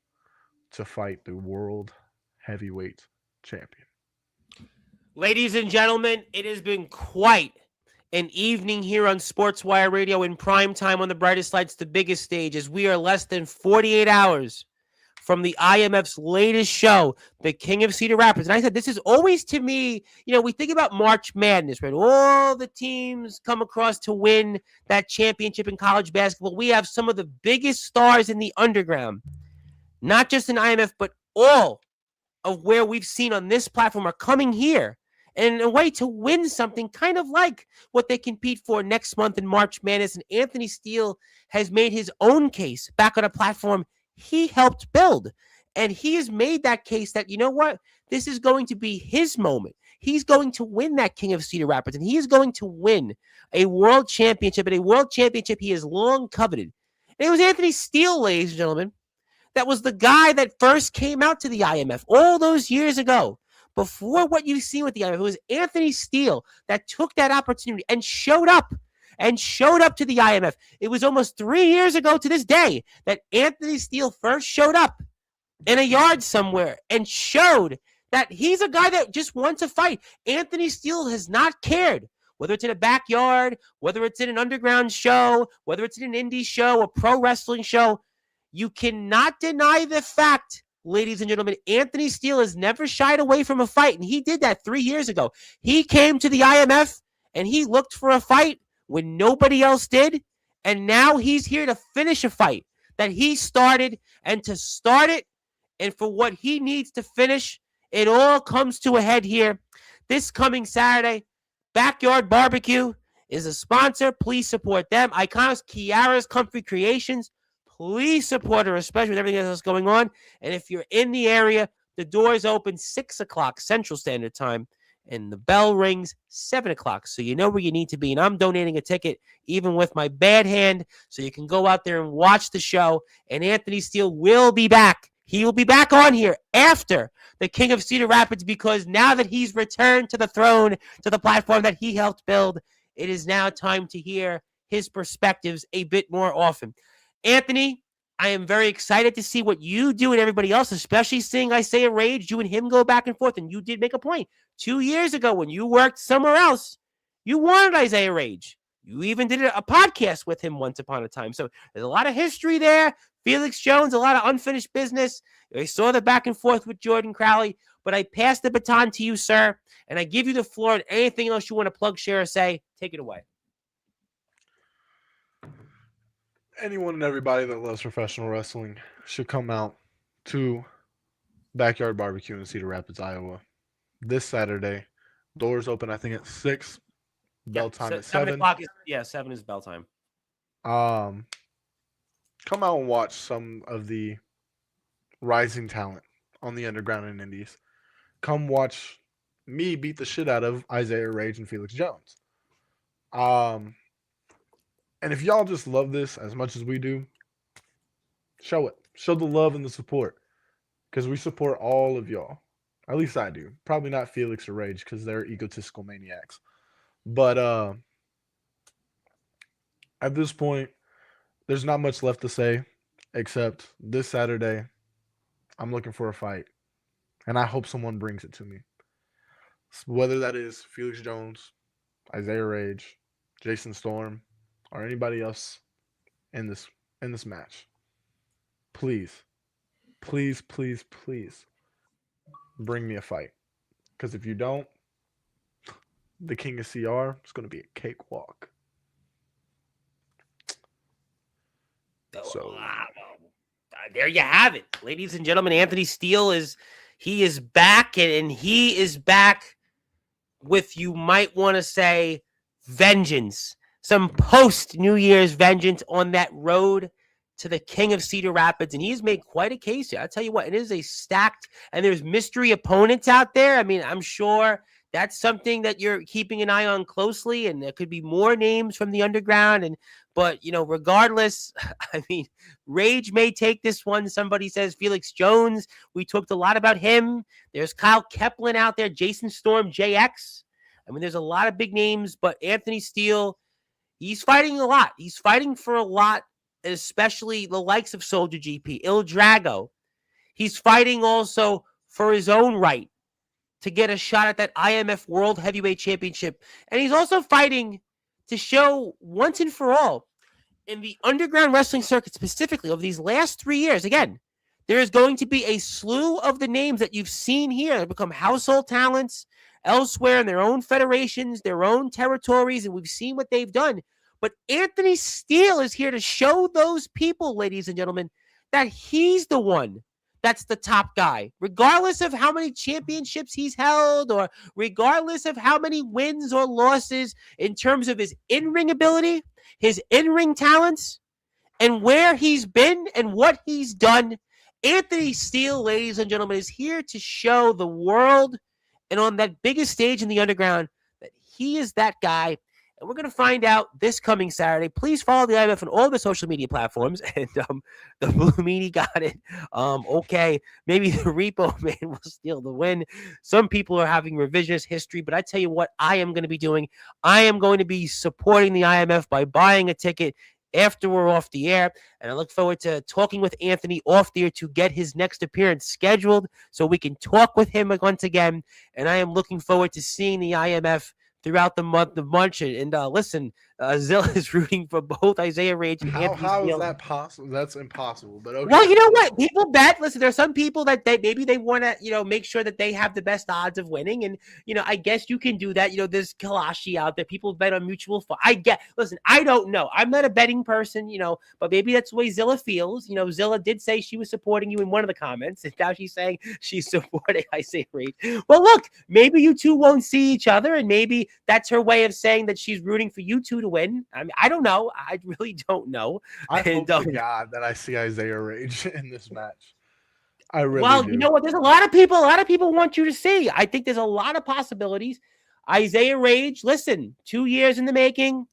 to fight the World Heavyweight Champion. Ladies and gentlemen, it has been quite an evening here on Sportswire Radio in prime time on the brightest lights, the biggest stage, as we are less than 48 hours from the IMF's latest show, the King of Cedar Rapids. And I said, this is always, to me, we think about March Madness, right? All the teams come across to win that championship in college basketball. We have some of the biggest stars in the underground, not just in IMF, but all of where we've seen on this platform are coming here. And in a way to win something kind of like what they compete for next month in March Madness. And Anthony Steele has made his own case back on a platform he helped build. And he has made that case that, this is going to be his moment. He's going to win that King of Cedar Rapids, and he is going to win a world championship, and a world championship he has long coveted. And it was Anthony Steele, ladies and gentlemen, that was the guy that first came out to the IMF all those years ago. Before what you've seen with the IMF, it was Anthony Steele that took that opportunity and showed up to the IMF. It was almost 3 years ago to this day that Anthony Steele first showed up in a yard somewhere and showed that he's a guy that just wants to fight. Anthony Steele has not cared, whether it's in a backyard, whether it's in an underground show, whether it's in an indie show, a pro wrestling show. You cannot deny the fact, ladies and gentlemen, Anthony Steele has never shied away from a fight, and he did that 3 years ago. He came to the IMF, and he looked for a fight when nobody else did, and now he's here to finish a fight that he started, and to start it, and for what he needs to finish, it all comes to a head here. This coming Saturday, Backyard Barbecue is a sponsor. Please support them. Iconics, Kiara's Comfy Creations. Please support her, especially with everything else going on. And if you're in the area, the doors open 6 o'clock Central Standard Time, and the bell rings 7 o'clock. So you know where you need to be. And I'm donating a ticket, even with my bad hand, so you can go out there and watch the show. And Anthony Steele will be back. He will be back on here after the King of Cedar Rapids, because now that he's returned to the throne, to the platform that he helped build, it is now time to hear his perspectives a bit more often. Anthony, I am very excited to see what you do and everybody else, especially seeing Isaiah Rage, you and him go back and forth. And you did make a point 2 years ago when you worked somewhere else. You wanted Isaiah Rage. You even did a podcast with him once upon a time. So there's a lot of history there. Felix Jones, a lot of unfinished business. I saw the back and forth with Jordan Crowley, but I pass the baton to you, sir, and I give you the floor. And anything else you want to plug, share, or say, take it away. Anyone and everybody that loves professional wrestling should come out to Backyard Barbecue in Cedar Rapids, Iowa, this Saturday. Doors open, I think, at 6. Bell time at 7. 7 o'clock. 7 is bell time. Come out and watch some of the rising talent on the underground and indies. Come watch me beat the shit out of Isaiah Rage and Felix Jones. And if y'all just love this as much as we do, show it. Show the love and the support, because we support all of y'all. At least I do. Probably not Felix or Rage, because they're egotistical maniacs. But at this point, there's not much left to say, except this Saturday, I'm looking for a fight, and I hope someone brings it to me. Whether that is Felix Jones, Isaiah Rage, Jason Storm, or anybody else in this match. Please, please, please, please bring me a fight. Because if you don't, the King of CR is going to be a cakewalk. So there you have it, ladies and gentlemen. Anthony Steele is back, and he is back with, you might want to say, vengeance. Some post New Year's vengeance on that road to the King of Cedar Rapids, and he's made quite a case here. I'll tell you what, it is a stacked, and there's mystery opponents out there. I mean, I'm sure that's something that you're keeping an eye on closely, and there could be more names from the underground. But regardless, I mean, Rage may take this one. Somebody says Felix Jones. We talked a lot about him. There's Kyle Keplin out there, Jason Storm, JX. I mean, there's a lot of big names, but Anthony Steele, he's fighting a lot. He's fighting for a lot, especially the likes of Soldier GP, Il Drago. He's fighting also for his own right to get a shot at that IMF World Heavyweight Championship. And he's also fighting to show once and for all in the underground wrestling circuit specifically over these last 3 years. Again, There is going to be a slew of the names that you've seen here that become household talents elsewhere in their own federations, their own territories, and we've seen what they've done. But Anthony Steele is here to show those people, ladies and gentlemen, that he's the one that's the top guy, regardless of how many championships he's held or regardless of how many wins or losses in terms of his in-ring ability, his in-ring talents, and where he's been and what he's done. Anthony Steele, ladies and gentlemen, is here to show the world and on that biggest stage in the underground that he is that guy. And we're going to find out this coming Saturday. Please follow the IMF on all the social media platforms. And the Blue Meanie got it. Okay, maybe the Repo Man will steal the win. Some people are having revisionist history, but I tell you what I am going to be doing. I am going to be supporting the IMF by buying a ticket after we're off the air. And I look forward to talking with Anthony off the air to get his next appearance scheduled so we can talk with him once again. And I am looking forward to seeing the IMF throughout the month of March. And listen, Zilla is rooting for both Isaiah Rage and Anthony How Steele. is that possible? That's impossible. But okay. Well, you know what? People bet. Listen, there are some people that maybe they want to, make sure that they have the best odds of winning. And, I guess you can do that. There's Kalashi out there. People bet on mutual fun. Listen, I don't know. I'm not a betting person, but maybe that's the way Zilla feels. Zilla did say she was supporting you in one of the comments. And now she's saying she's supporting Isaiah Reed. Well, look, maybe you two won't see each other. And maybe that's her way of saying that she's rooting for you two to win. I mean, I don't know. I really don't know. I hope to God that I see Isaiah Rage in this match. I really do. You know what? There's a lot of people want you to see. I think there's a lot of possibilities. Isaiah Rage, listen, 2 years in the making.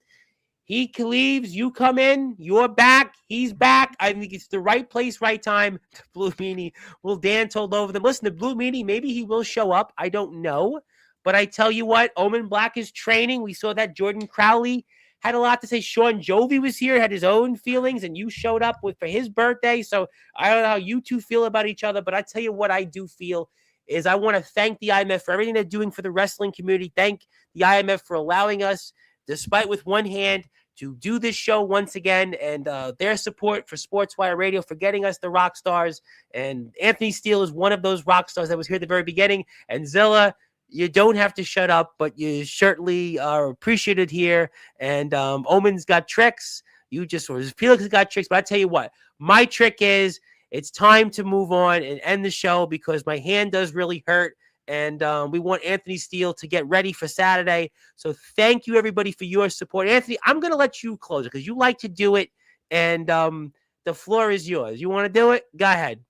He leaves, you come in, you're back, he's back. I think it's the right place, right time. Blue Meanie, well, Dan told over them, listen, the Blue Meanie, maybe he will show up. I don't know. But I tell you what, Omen Black is training. We saw that Jordan Crowley had a lot to say. Sean Jovi was here, had his own feelings, and you showed up for his birthday. So I don't know how you two feel about each other, but I tell you what I do feel is I want to thank the IMF for everything they're doing for the wrestling community. Thank the IMF for allowing us, despite with one hand, to do this show once again, and their support for Sportswire Radio, for getting us the rock stars. And Anthony Steele is one of those rock stars that was here at the very beginning. And Zilla, you don't have to shut up, but you certainly are appreciated here. And Omen's got tricks. Felix has got tricks. But I tell you what, my trick is it's time to move on and end the show because my hand does really hurt. And we want Anthony Steele to get ready for Saturday. So thank you, everybody, for your support. Anthony, I'm going to let you close it because you like to do it. And the floor is yours. You want to do it? Go ahead.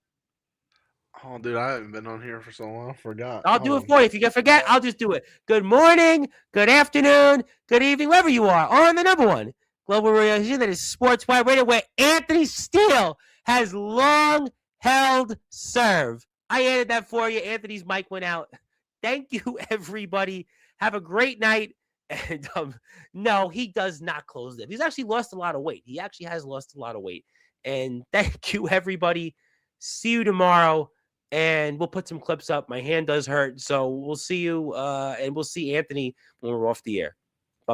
Oh, dude, I haven't been on here for so long. I forgot. I'll do it for you. If you can forget, I'll just do it. Good morning, good afternoon, good evening, wherever you are, on the number one global radio station that is Sportswire Radio, where Anthony Steele has long held serve. I added that for you. Anthony's mic went out. Thank you, everybody. Have a great night. And no, he does not close it. He's actually lost a lot of weight. He actually has lost a lot of weight. And thank you, everybody. See you tomorrow. And we'll put some clips up. My hand does hurt. So we'll see you and we'll see Anthony when we're off the air.